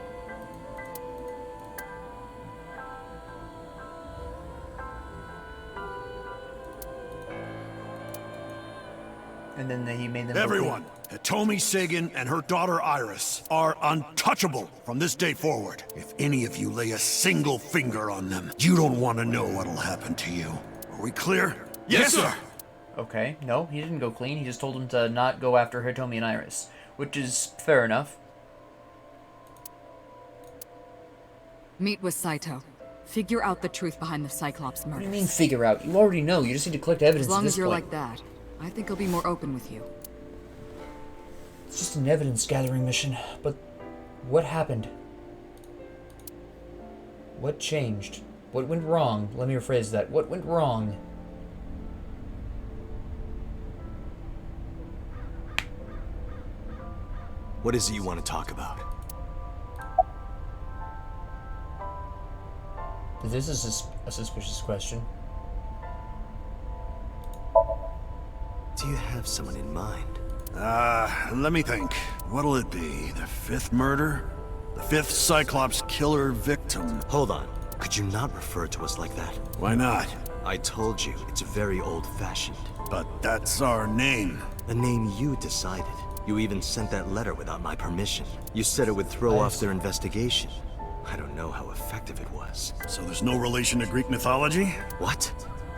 And then he made them go Everyone, Hitomi Sagan and her daughter Iris are untouchable from this day forward. If any of you lay a single finger on them, you don't want to know what'll happen to you. Are we clear? Yes, sir. Okay, no, he didn't go clean. He just told him to not go after Hitomi and Iris, which is fair enough. Meet with Saito. Figure out the truth behind the Cyclops murder. What do you mean figure out? You already know. You just need to collect evidence As long at this as you're point. like that, I think I'll be more open with you. It's just an evidence-gathering mission. But what happened? What changed? What went wrong? Let me rephrase that. What went wrong? What is it you want to talk about? This is a suspicious question. Do you have someone in mind? Let me think. What'll it be? The fifth murder? The fifth Cyclops killer victim? Hold on. Could you not refer to us like that? Why not? I told you, it's very old-fashioned. But that's our name. A name you decided. You even sent that letter without my permission. You said it would throw off their investigation. I don't know how effective it was. So there's no relation to Greek mythology? What?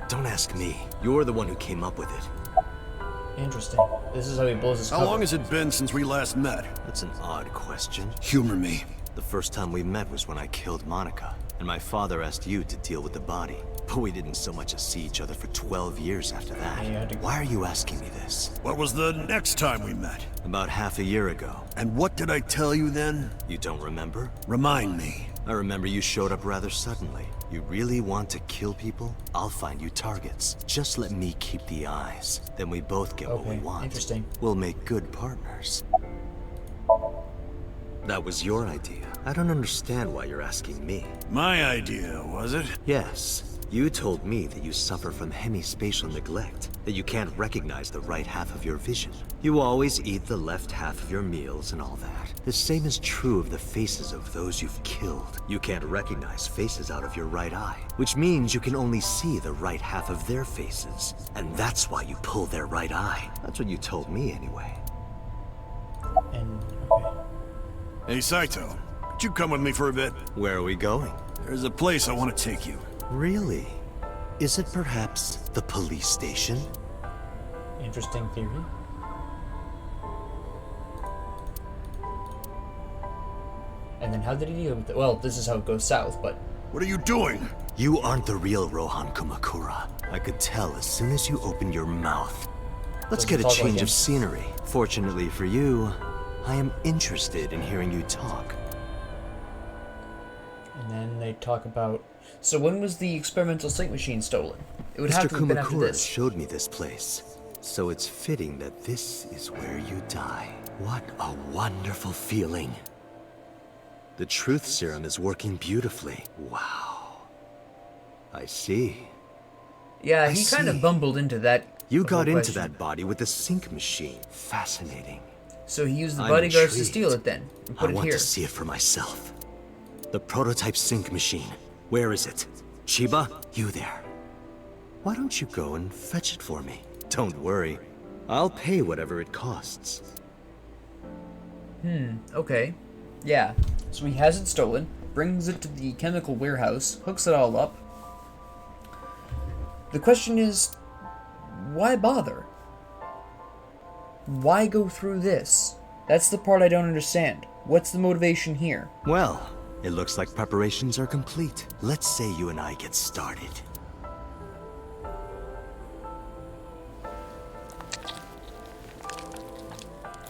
Don't ask me. You're the one who came up with it. Interesting. This is how he blows his How cover. long has it been since we last met? That's an odd question. Humor me. The first time we met was when I killed Monica, and my father asked you to deal with the body. But we didn't so much as see each other for 12 years after that. Yeah, Why are you asking me this? What was the next time we met? About half a year ago. And what did I tell you then? You don't remember? Remind me. I remember you showed up rather suddenly. You really want to kill people? I'll find you targets. Just let me keep the eyes. Then we both get what we want. Interesting. We'll make good partners. That was your idea. I don't understand why you're asking me. My idea, was it? Yes. You told me that you suffer from hemispatial neglect, that you can't recognize the right half of your vision. You always eat the left half of your meals and all that. The same is true of the faces of those you've killed. You can't recognize faces out of your right eye, which means you can only see the right half of their faces. And that's why you pull their right eye. That's what you told me anyway. And, okay. Hey, Saito. Could you come with me for a bit? Where are we going? There's a place I want to take you. Really? Is it perhaps the police station? Interesting theory. And then how did he deal with it? Well, this is how it goes south, but... What are you doing? You aren't the real Rohan Kumakura. I could tell as soon as you opened your mouth. Let's get a Doesn't talk like change him. of scenery. Fortunately for you, I am interested in hearing you talk. And then they talk about... So when was the experimental slate machine stolen? It would have Mr. to have been after Kumakura this. showed me this place. So it's fitting that this is where you die. What a wonderful feeling. The truth serum is working beautifully. Wow. I see. Yeah, I he kind of see. bumbled into that. You whole got into question. that body with the sync machine. Fascinating. So he used the I'm bodyguards to intrigued. steal it then, and put I it want here. to see it for myself. The prototype sync machine. Where is it? Chiba, you there. Why don't you go and fetch it for me? Don't worry. I'll pay whatever it costs. Okay. Yeah. So he has it stolen, brings it to the chemical warehouse, hooks it all up. The question is, why bother? Why go through this? That's the part I don't understand. What's the motivation here? Well, it looks like preparations are complete. Let's say you and I get started.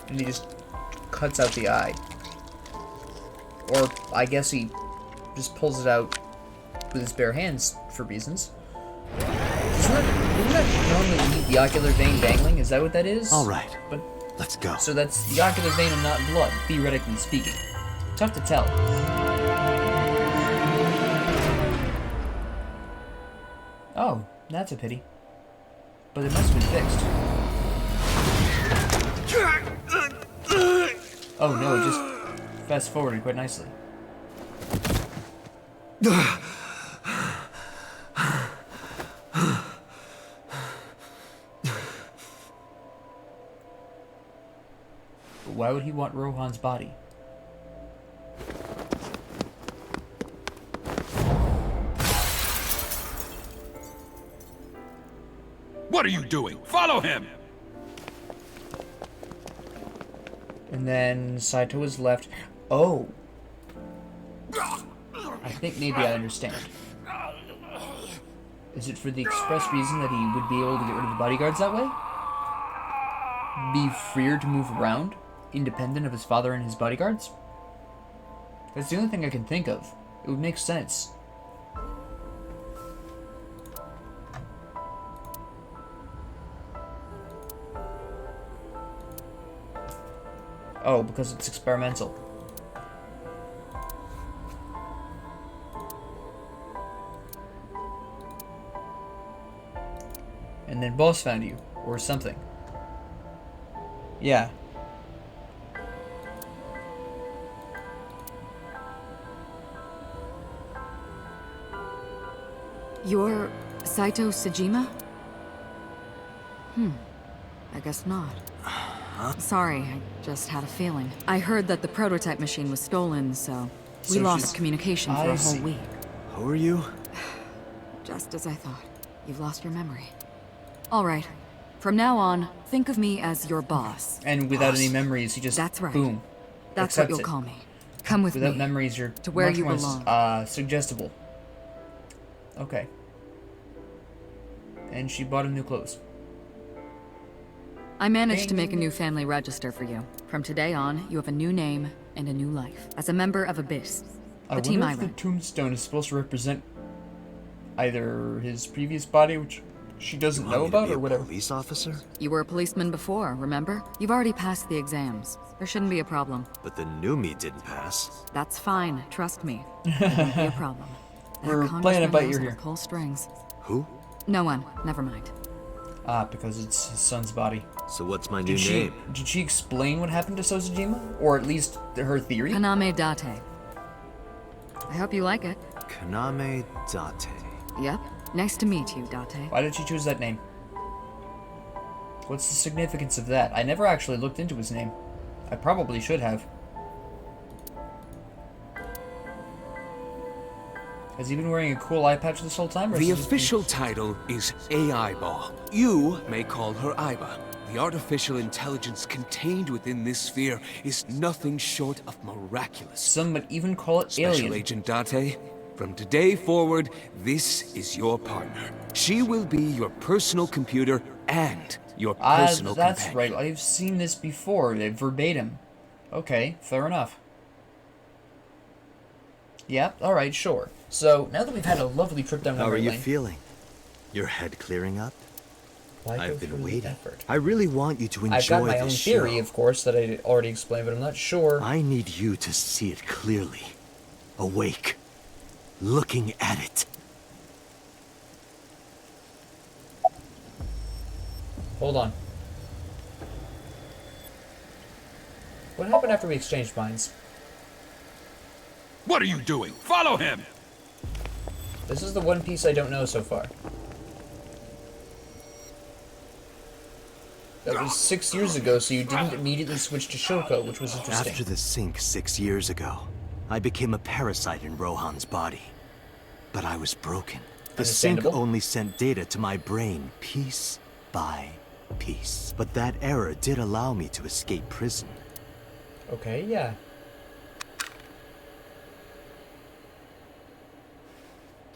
And he just cuts out the eye. Or, I guess he just pulls it out with his bare hands, for reasons. Isn't that normally the ocular vein dangling? Is that what that is? Alright, But let's go. so that's the ocular vein and not blood, theoretically speaking. Tough to tell. Oh, that's a pity. But it must have been fixed. Oh no, it just fast forwarded quite nicely. But why would he want Rohan's body? What are you doing? Follow him! And then Saito is left. Oh. I think maybe I understand. Is it for the express reason that he would be able to get rid of the bodyguards that way? Be freer to move around, independent of his father and his bodyguards? That's the only thing I can think of. It would make sense. Oh, because it's experimental. And then boss found you, or something. Yeah. You're Saito Sejima? I guess not. Sorry, I just had a feeling. I heard that the prototype machine was stolen, so we So lost she's- communication for I a whole see. week. Who are you? Just as I thought. You've lost your memory. All right. From now on, think of me as your boss. And without any memories, you just That's right. boom. That's what accepts you'll it. call me. Come with Without me. memories, you're to where much you more belong. suggestible. Okay. And she bought him new clothes. I managed to make a Ding. new family register for you. From today on, you have a new name and a new life. As a member of Abyss, I the team wonder I if the run. tombstone is supposed to represent either his previous body, which she doesn't know about, or whatever. Police officer? You were a policeman before, remember? You've already passed the exams. There shouldn't be a problem. But the new me didn't pass. That's fine, trust me. There won't be a problem. That We're congressman playing it by knows ear how to here. pull strings. Who? No one. Never mind. Ah, because it's his son's body. So what's my new name? Did she explain what happened to Sosajima? Or at least her theory? Kaname Date. I hope you like it. Kaname Date. Yep. Nice to meet you, Date. Why did she choose that name? What's the significance of that? I never actually looked into his name. I probably should have. Has he been wearing a cool eye patch this whole time? Or The has he just been- official title is AI Ball. You may call her Aiba. The artificial intelligence contained within this sphere is nothing short of miraculous. Some would even call it Special alien. Agent Date, from today forward, this is your partner. She will be your personal computer and your personal That's companion. right. I've seen this before. Verbatim. Okay, fair enough. Yeah, alright, sure. So, now that we've had a lovely trip down How are memory you lane, feeling? Your head clearing up? why go I've been through the waiting. effort? I really want you to enjoy I've got my this own show. theory, of course, that I already explained, but I'm not sure. I need you to see it clearly. Awake. Looking at it. Hold on. What happened after we exchanged minds? What are you doing? Follow him! This is the one piece I don't know so far. That was 6 years ago, so you didn't immediately switch to Shoko, which was interesting. After the sink 6 years ago, I became a parasite in Rohan's body. But I was broken. The sink Understandable. only sent data to my brain piece by piece. But that error did allow me to escape prison. Okay, yeah.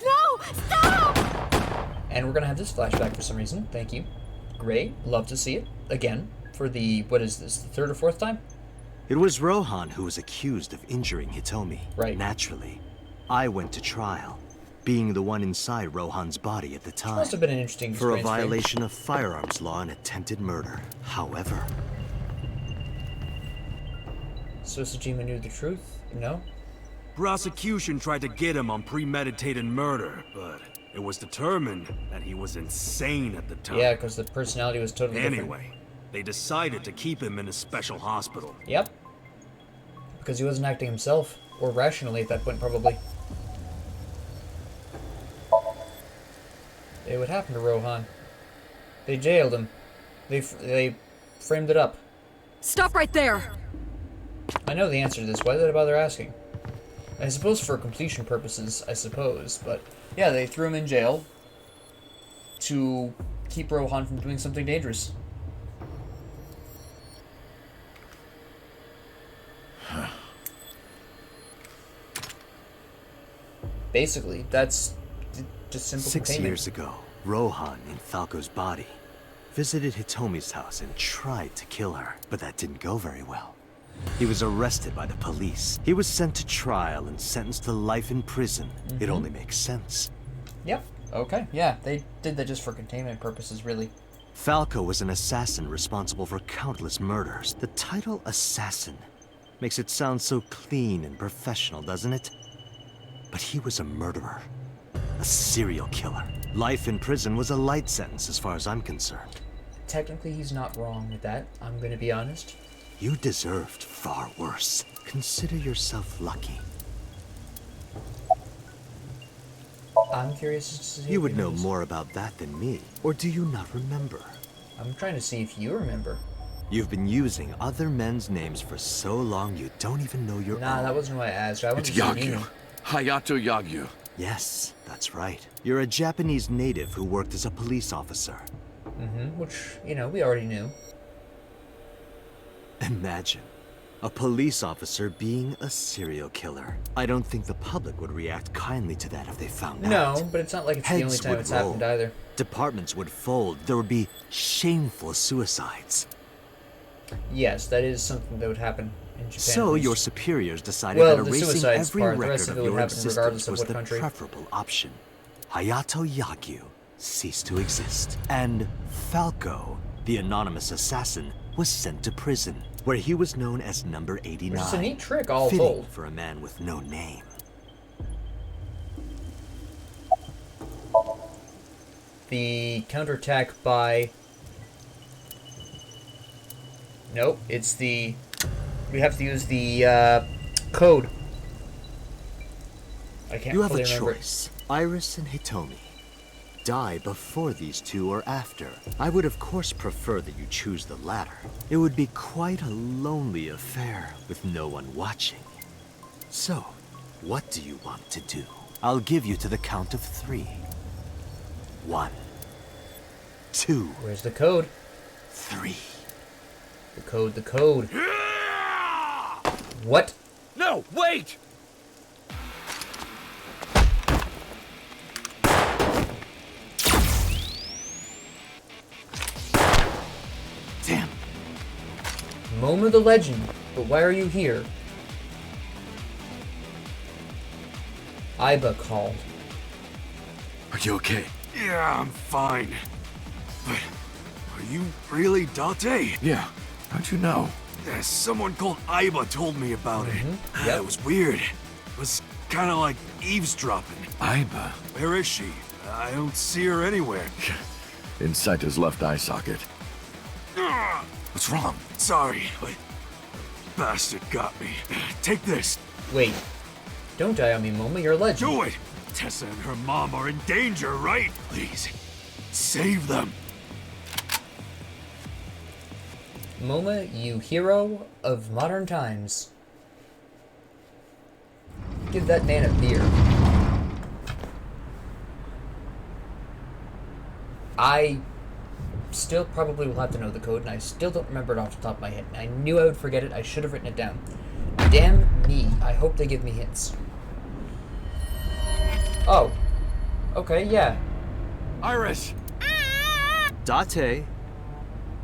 No! Stop! And we're gonna have this flashback for some reason. Thank you. Great. Love to see it. Again. For the, what is this, the third or fourth time? It was Rohan who was accused of injuring Hitomi. Right. Naturally, I went to trial, being the one inside Rohan's body at the time. Must have been an interesting for a experience for you. violation of firearms law and attempted murder. However, So Sejima knew the truth? No? Prosecution tried to get him on premeditated murder, but it was determined that he was insane at the time. Yeah, because the personality was totally different. Anyway, they decided to keep him in a special hospital. Yep. Because he wasn't acting himself, or rationally at that point, probably. Hey, what happened to Rohan? They jailed him. They framed it up. Stop right there! I know the answer to this. Why did I bother asking? I suppose for completion purposes, I suppose. But yeah, they threw him in jail to keep Rohan from doing something dangerous. Basically, that's just simple 6 containment. years ago, Rohan, in Falco's body, visited Hitomi's house and tried to kill her, but that didn't go very well. He was arrested by the police. He was sent to trial and sentenced to life in prison. It only makes sense. Yep. Okay. Yeah, they did that just for containment purposes, really. Falco was an assassin responsible for countless murders. The title assassin makes it sound so clean and professional, doesn't it? But he was a murderer. A serial killer. Life in prison was a light sentence as far as I'm concerned. Technically, he's not wrong with that. I'm gonna be honest. You deserved far worse. Consider yourself lucky. I'm curious to see. You would know more about that than me. Or do you not remember? I'm trying to see if you remember. You've been using other men's names for so long you don't even know your Nah, own. that wasn't what I asked. I wanted It's to see if you Yagyu. knew. Hayato Yagyu. Yes, that's right. You're a Japanese native who worked as a police officer. Which, you know, we already knew. Imagine a police officer being a serial killer. I don't think the public would react kindly to that if they found out. No, but it's not like it's the only Heads time would it's roll. happened either. Departments would fold. There would be shameful suicides. Yes, that is something that would happen in Japan. So at least. your superiors decided Well, that the erasing suicides every part, the record rest of it of would your happen regardless existence of was what the country. preferable option. Hayato Yagyu ceased to exist, and Falco, the anonymous assassin, was sent to prison, where he was known as Number 89. Which is a neat trick, all Fitting told. for a man with no name. The counterattack by... Nope, it's the... We have to use the code. I can't You have fully a remember. choice. Iris and Hitomi. Die before these two or after. I would of course prefer that you choose the latter. It would be quite a lonely affair with no one watching. So, what do you want to do? I'll give you to the count of 3. 1, 2. Where's the code? 3. The code, the code. What? No, wait! Damn. Moma the legend, but why are you here? Aiba called. Are you okay? Yeah, I'm fine. But are you really Date? Yeah. How'd you know? Yeah, someone called Aiba told me about it. Yep. It was weird. It was kind of like eavesdropping. Aiba. Where is she? I don't see her anywhere. Inside his left eye socket. What's wrong? Sorry, but bastard got me. Take this. Wait. Don't die on me, Moma. You're a legend. Do it! Tessa and her mom are in danger, right? Please, save them. Moma, you hero of modern times. Give that man a beer. I still probably will have to know the code, and I still don't remember it off the top of my head. I knew I would forget it. I should have written it down. Damn me. I hope they give me hints. Oh. Okay, yeah. Iris! Date,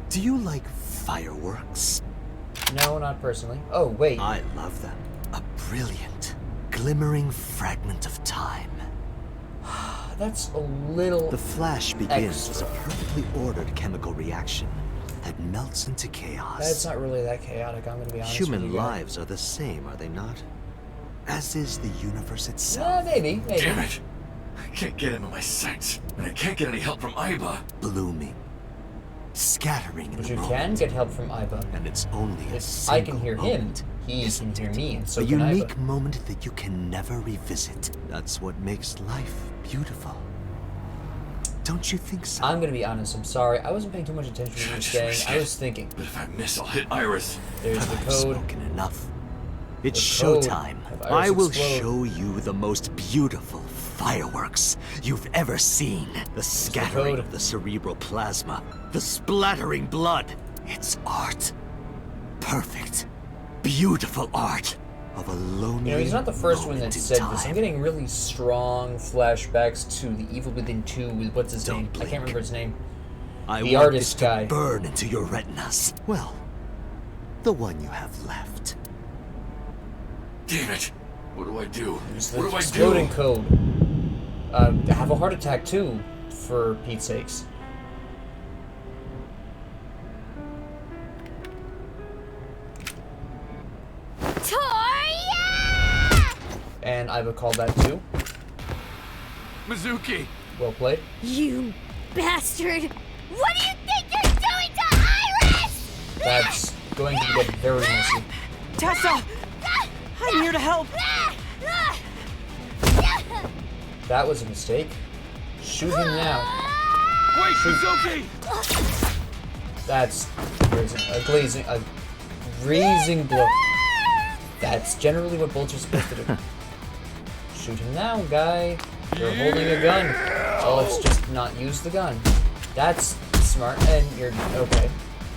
do you like fireworks? No, not personally. Oh, wait. I love them. A brilliant, glimmering fragment of time. That's a little... The flash begins as extra. a perfectly ordered chemical reaction that melts into chaos. That's not really that chaotic, I'm gonna be honest with Human you guys. lives are the same, are they not? As is the universe Yeah, itself. maybe. Damn it! I can't get him in my sights, and I can't get any help from Aiba. Blooming. Scattering in But the you moment. can get help from Aiba. And it's only a If I can single hear moment, him, he isn't can hear it? me, and so a can unique Aiba. moment that you can never revisit. That's what makes life beautiful. Don't you think so? I'm gonna be honest, I'm sorry. I wasn't paying too much attention to what you were saying. I was thinking. But if I miss, I'll hit Iris. There's the I've code. spoken enough. It's The code showtime. of Iris I will explode. show you the most beautiful fireworks you've ever seen. The scattering code. of the cerebral plasma, the splattering blood. It's art. Perfect, beautiful art of a lonely You know, he's not the first one that moment in said this. I'm time. getting really strong flashbacks to the Evil Within 2 with what's his name? I blink. can't remember his name. I The want artist this to guy. burn into your retinas. Well, the one you have left. Damn it. What do I do? It's What the do I exploding do? code. Have a heart attack too, for Pete's sakes. Toria! And I would call that too. Mizuki! Well played. You bastard! What do you think you're doing to Iris? That's going to get very messy. Tessa! I'm here to help! That was a mistake. Shoot him now. Wait, Mizuki! That's a grazing blow. That's generally what bolts are supposed to do. Shoot him now, guy. You're holding a gun. Oh, let's just not use the gun. That's smart, and you're okay.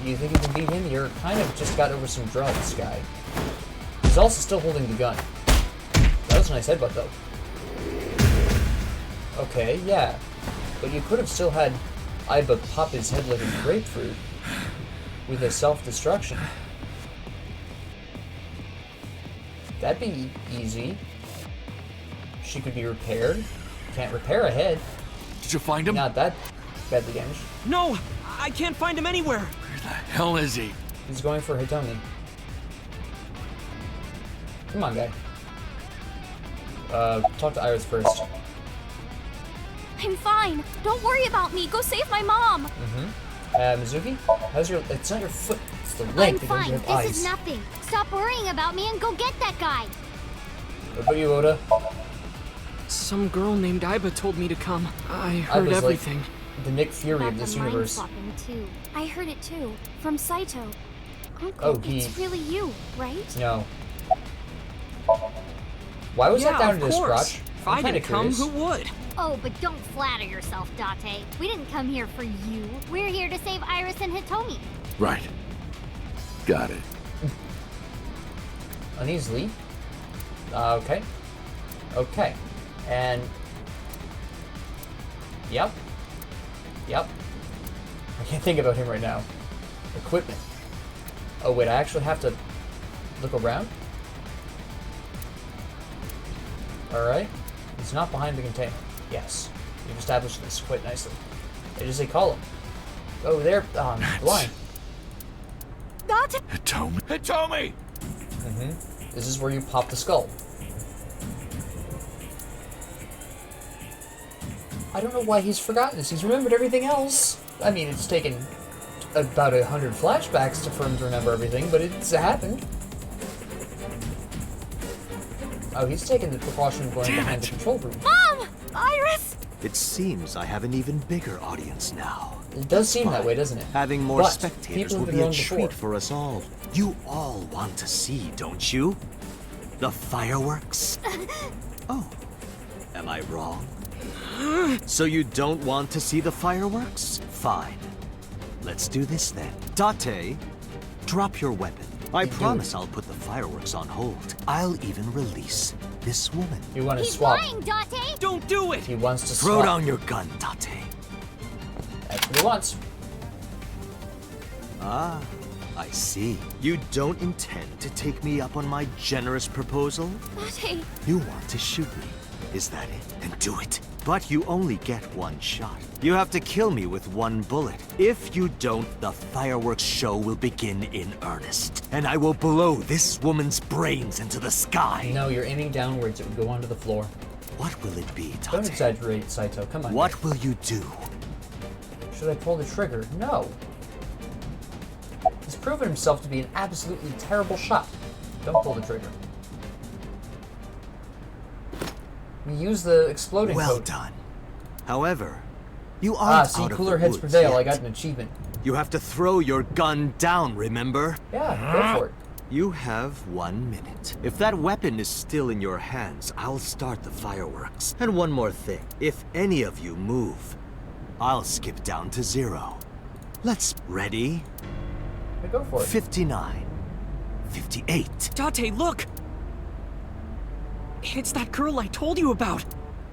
You think you can beat him? You're kind of just got over some drugs, guy. He's also still holding the gun. That was a nice headbutt, though. Okay, yeah. But you could have still had Iba pop his head like a grapefruit with a self-destruction. That'd be easy. She could be repaired. Can't repair a head. Did you find him? Not that badly damaged. No! I can't find him anywhere! Where the hell is he? He's going for Hitomi. Come on, guy. Talk to Iris first. I'm fine. Don't worry about me. Go save my mom. Mizuki? How's your... It's not your foot. It's the leg I'm that fine. gives you This eyes. is nothing. Stop worrying about me and go get that guy. What about you, Oda? Some girl named Iba told me to come. I heard Iba's everything. Like the Nick Fury About of this the mind universe. swapping too. I heard it too. From Saito. Uncle, Oh, it's really you, right? No. Why was that down to this course. crotch? If I'm I kinda didn't come, curious. who would? Oh, but don't flatter yourself, Date. We didn't come here for you. We're here to save Iris and Hitomi. Right. Got it. Uneasily. Okay. Okay. And... Yep. Yep. I can't think about him right now. Equipment. Oh, wait, I actually have to look around? Alright. He's not behind the container. Yes. You've established this quite nicely. It is a column. Oh, there. Blind. Hitomi! Hitomi! This is where you pop the skull. I don't know why he's forgotten this. He's remembered everything else. I mean, it's taken about 100 flashbacks for him to remember everything, but it's happened. Oh, he's taken the precaution of going behind the control room. Mom! Iris! It seems I have an even bigger audience now. It does seem that way, doesn't it? Having more But spectators people will have be been a wrong treat before. for us all. You all want to see, don't you? The fireworks? Oh, am I wrong? So you don't want to see the fireworks? Fine. Let's do this then. Date, drop your weapon. I promise I'll put the fireworks on hold. I'll even release this woman. You want to He's swap. lying, Date! Don't do it! He wants to Throw swap. down your gun, Date. That's what he wants. Ah, I see. You don't intend to take me up on my generous proposal? Date! You want to shoot me, is that it? Then do it. But you only get one shot. You have to kill me with one bullet. If you don't, the fireworks show will begin in earnest. And I will blow this woman's brains into the sky. No, you're aiming downwards. It would go onto the floor. What will it be, Date? Don't exaggerate, Saito. Come on. What will you do? Should I pull the trigger? No. He's proven himself to be an absolutely terrible shot. Don't pull the trigger. We use the exploding Well code. done. However, you aren't See, out of cooler the heads woods prevail. yet. I got an achievement. You have to throw your gun down, remember? Yeah, go for it. You have 1 minute. If that weapon is still in your hands, I'll start the fireworks. And one more thing. If any of you move, I'll skip down to 0. Let's... Ready? Go for it. 59. 58. Date, look! It's that girl I told you about!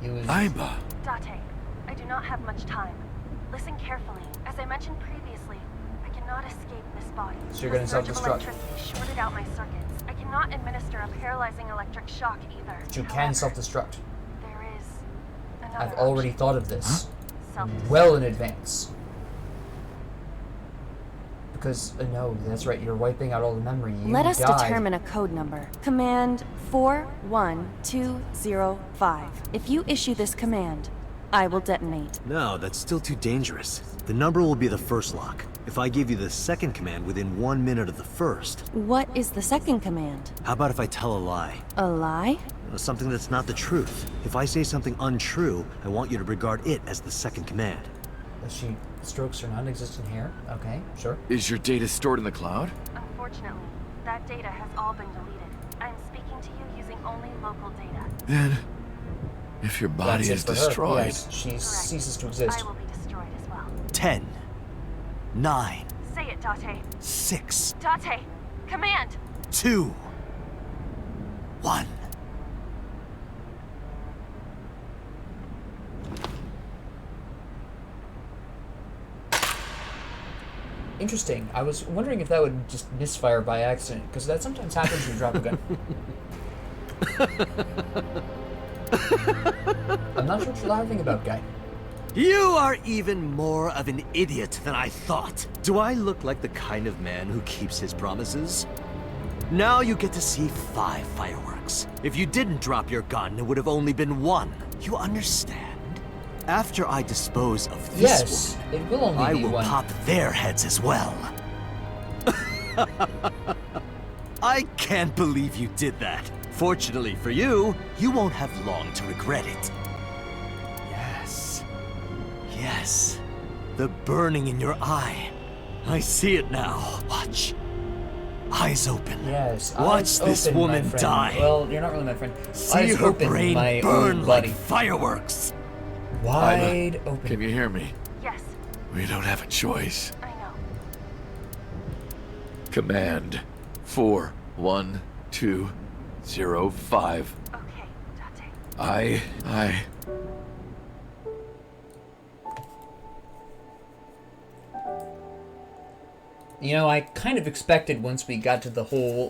Aiba. Date, I do not have much time. Listen carefully. As I mentioned previously, I cannot escape this body. So you're gonna The surge of self-destruct. electricity shorted out my circuits. I cannot administer a paralyzing electric shock either. But you can However, self-destruct. there is another I've already option. thought of this. Self-destruct. Well in advance. Because, no, that's right, you're wiping out all the memory. You Let us died. determine a code number. Command 41205. If you issue this command, I will detonate. No, that's still too dangerous. The number will be the first lock. If I give you the second command within 1 minute of the first. What is the second command? How about if I tell a lie? A lie? Something that's not the truth. If I say something untrue, I want you to regard it as the second command. She strokes her non-existent hair? Okay, sure. Is your data stored in the cloud? Unfortunately, that data has all been deleted. I'm speaking to you using only local data. Then, if your body That's it is for her. destroyed... Yes, she Correct. ceases to exist. I will be destroyed as well. 10. 9. Say it, Date. 6. Date, command! 2. 1. Interesting. I was wondering if that would just misfire by accident, because that sometimes happens when you drop a gun. I'm not sure what you're laughing about, guy. You are even more of an idiot than I thought. Do I look like the kind of man who keeps his promises? Now you get to see 5 fireworks. If you didn't drop your gun, it would have only been 1. You understand? After I dispose of this Yes, one, it will only I be will 1. pop their heads as well. I can't believe you did that. Fortunately for you, you won't have long to regret it. Yes. Yes. The burning in your eye. I see it now. Watch. Eyes open. Yes, Watch eyes this open, my woman friend. die. Well, you're not really my friend. See Eyes her open, brain my burn own like buddy. fireworks. Wide Aiba, open. Can you hear me? Yes, We don't have a choice. I know. Command 41205. Okay, Date. I... You know, I kind of expected once we got to the whole,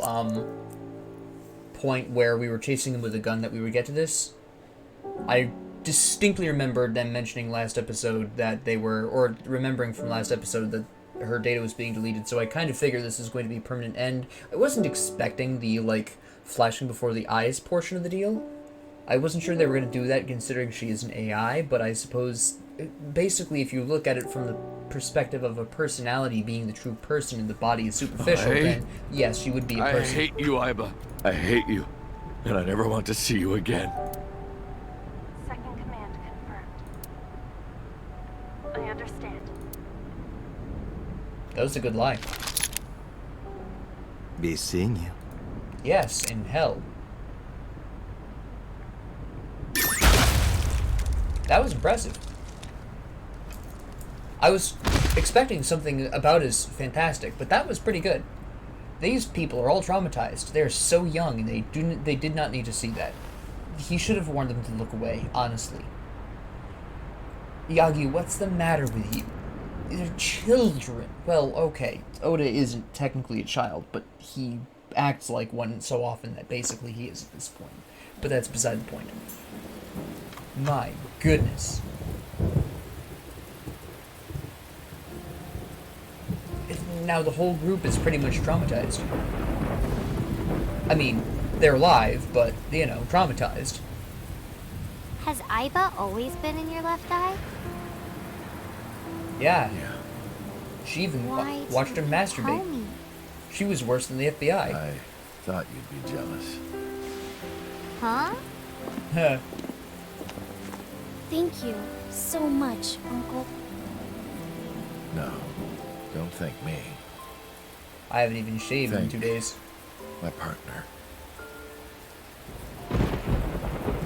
point where we were chasing him with a gun that we would get to this. I distinctly remembered them mentioning last episode that they were, or remembering from last episode that her data was being deleted, so I kind of figured this is going to be a permanent end. I wasn't expecting the, like, flashing before the eyes portion of the deal. I wasn't sure they were going to do that considering she is an AI, but I suppose, basically, if you look at it from the perspective of a personality being the true person and the body is superficial, then yes, she would be a person. I hate you, Aiba. I hate you. And I never want to see you again. Second command confirmed. I understand. That was a good lie. Be seeing you. Yes, in hell. That was impressive. I was expecting something about as fantastic, but that was pretty good. These people are all traumatized. They're so young, and they did not need to see that. He should have warned them to look away, honestly. Yagi, what's the matter with you? They're children. Well, okay, Oda isn't technically a child, but he acts like one so often that basically he is at this point. But that's beside the point. My goodness. Now the whole group is pretty much traumatized. I mean, they're alive, but, you know, traumatized. Has Aiba always been in your left eye? Yeah. She even Why watched him didn't you masturbate. tell me? She was worse than the FBI. I thought you'd be jealous. Huh? Thank you so much, Uncle. No, don't thank me. I haven't even shaved in Thank 2 days. my partner.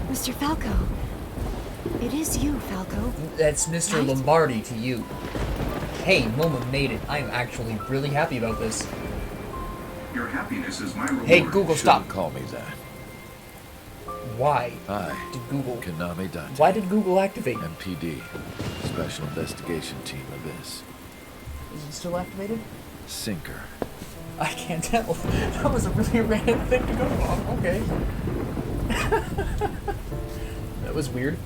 Mr. Falco. It is you, Falco. That's Mr. Right? Lombardi to you. Hey, Moma made it. I'm actually really happy about this. Your happiness is my reward. Hey, Google, stop. Call me that. Why I did Google... Konami Dante. Why did Google activate? MPD. Special Investigation Team Abyss. Is it still activated? Sinker. I can't tell. That was a really random thing to go off. Okay. That was weird.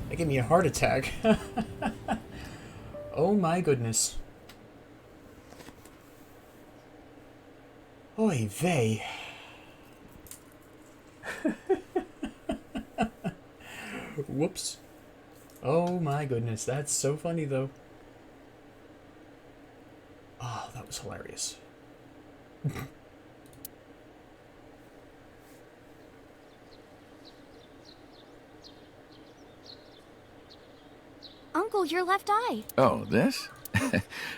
That gave me a heart attack. Oh my goodness. Oy vey. Whoops. Oh my goodness, that's so funny though. Oh, that was hilarious. Uncle, your left eye. Oh, this?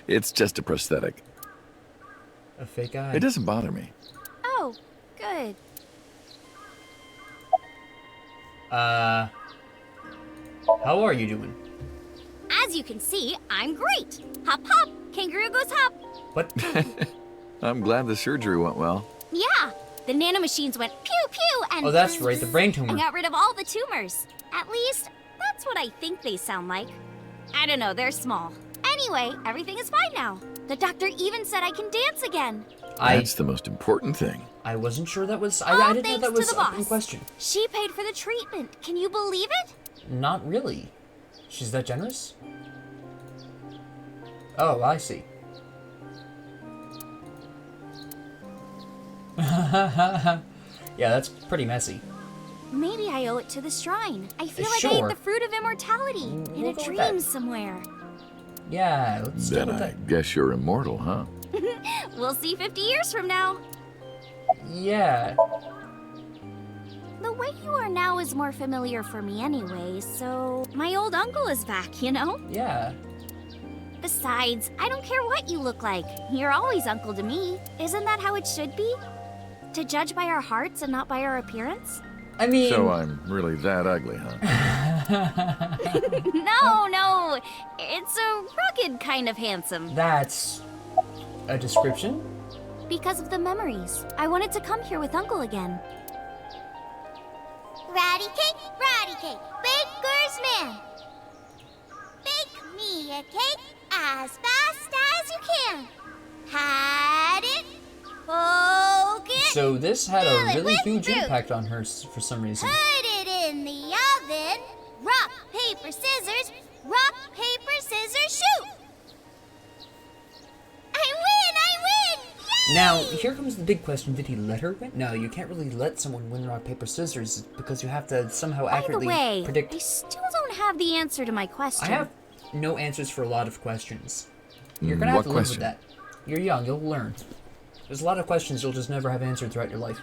It's just a prosthetic. A fake eye. It doesn't bother me. Oh, good. How are you doing? As you can see, I'm great. Hop, hop. Kangaroo goes hop. What? I'm glad the surgery went well. Yeah, the nanomachines went pew pew and... Oh, that's right, the brain tumor. And got rid of all the tumors. At least, that's what I think they sound like. I don't know, they're small. Anyway, everything is fine now. The doctor even said I can dance again. That's the most important thing. I wasn't sure that was... All I didn't know thanks that was to the up in boss. question. She paid for the treatment. Can you believe it? Not really. She's that generous? Oh, I see. Yeah, that's pretty messy. Maybe I owe it to the shrine. I feel like I Sure. ate the fruit of immortality in we'll a go with dream that. somewhere. Yeah, let's start Then with I that. guess you're immortal, huh? We'll see 50 years from now. Yeah. The way you are now is more familiar for me anyway, so... My old uncle is back, you know? Yeah. Besides, I don't care what you look like. You're always uncle to me. Isn't that how it should be? To judge by our hearts and not by our appearance? I mean... So I'm really that ugly, huh? No. It's a rugged kind of handsome. That's... a description? Because of the memories. I wanted to come here with Uncle again. Ratty cake, baker's man. Bake me a cake as fast as you can. Had it, poke it, So this had fill a it really with huge fruit. impact on her for some reason. Put it in the oven. Rock, paper, scissors. Rock, paper, scissors, shoot. I win! Yay! Now, here comes the big question. Did he let her win? No, you can't really let someone win rock, paper, scissors because you have to somehow accurately By the way, predict... I still don't have the answer to my question. I have no answers for a lot of questions. You're gonna have What to live question? with that. You're young, you'll learn. There's a lot of questions you'll just never have answered throughout your life.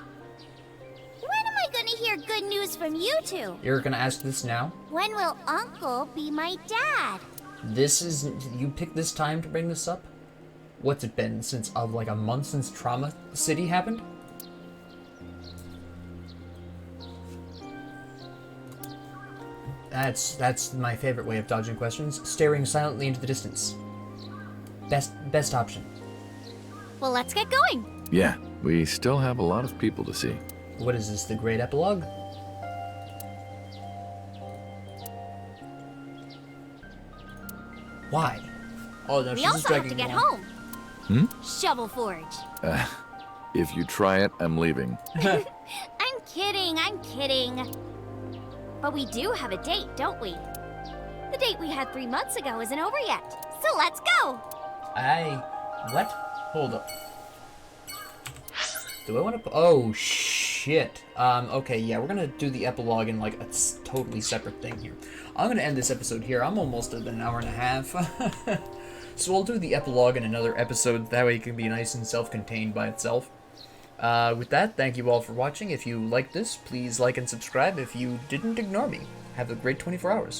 When am I gonna hear good news from you two? You're gonna ask this now? When will Uncle be my dad? This is... You picked this time to bring this up? What's it been, since, like a month since Trauma City happened? That's my favorite way of dodging questions. Staring silently into the distance. Best option. Well, let's get going. Yeah, we still have a lot of people to see. What is this, the great epilogue? Why? Oh, no, We she's just also have dragging to get along. home. Shovel Forge. If you try it, I'm leaving. I'm kidding. But we do have a date, don't we? The date we had 3 months ago isn't over yet. So let's go. What? Hold up. Do I want to... Oh, shit. Okay, yeah, we're gonna do the epilogue in, like, a totally separate thing here. I'm gonna end this episode here. I'm almost at an hour and a half. So we'll do the epilogue in another episode. That way it can be nice and self-contained by itself. With that, thank you all for watching. If you liked this, please like and subscribe. If you didn't, ignore me. Have a great 24 hours.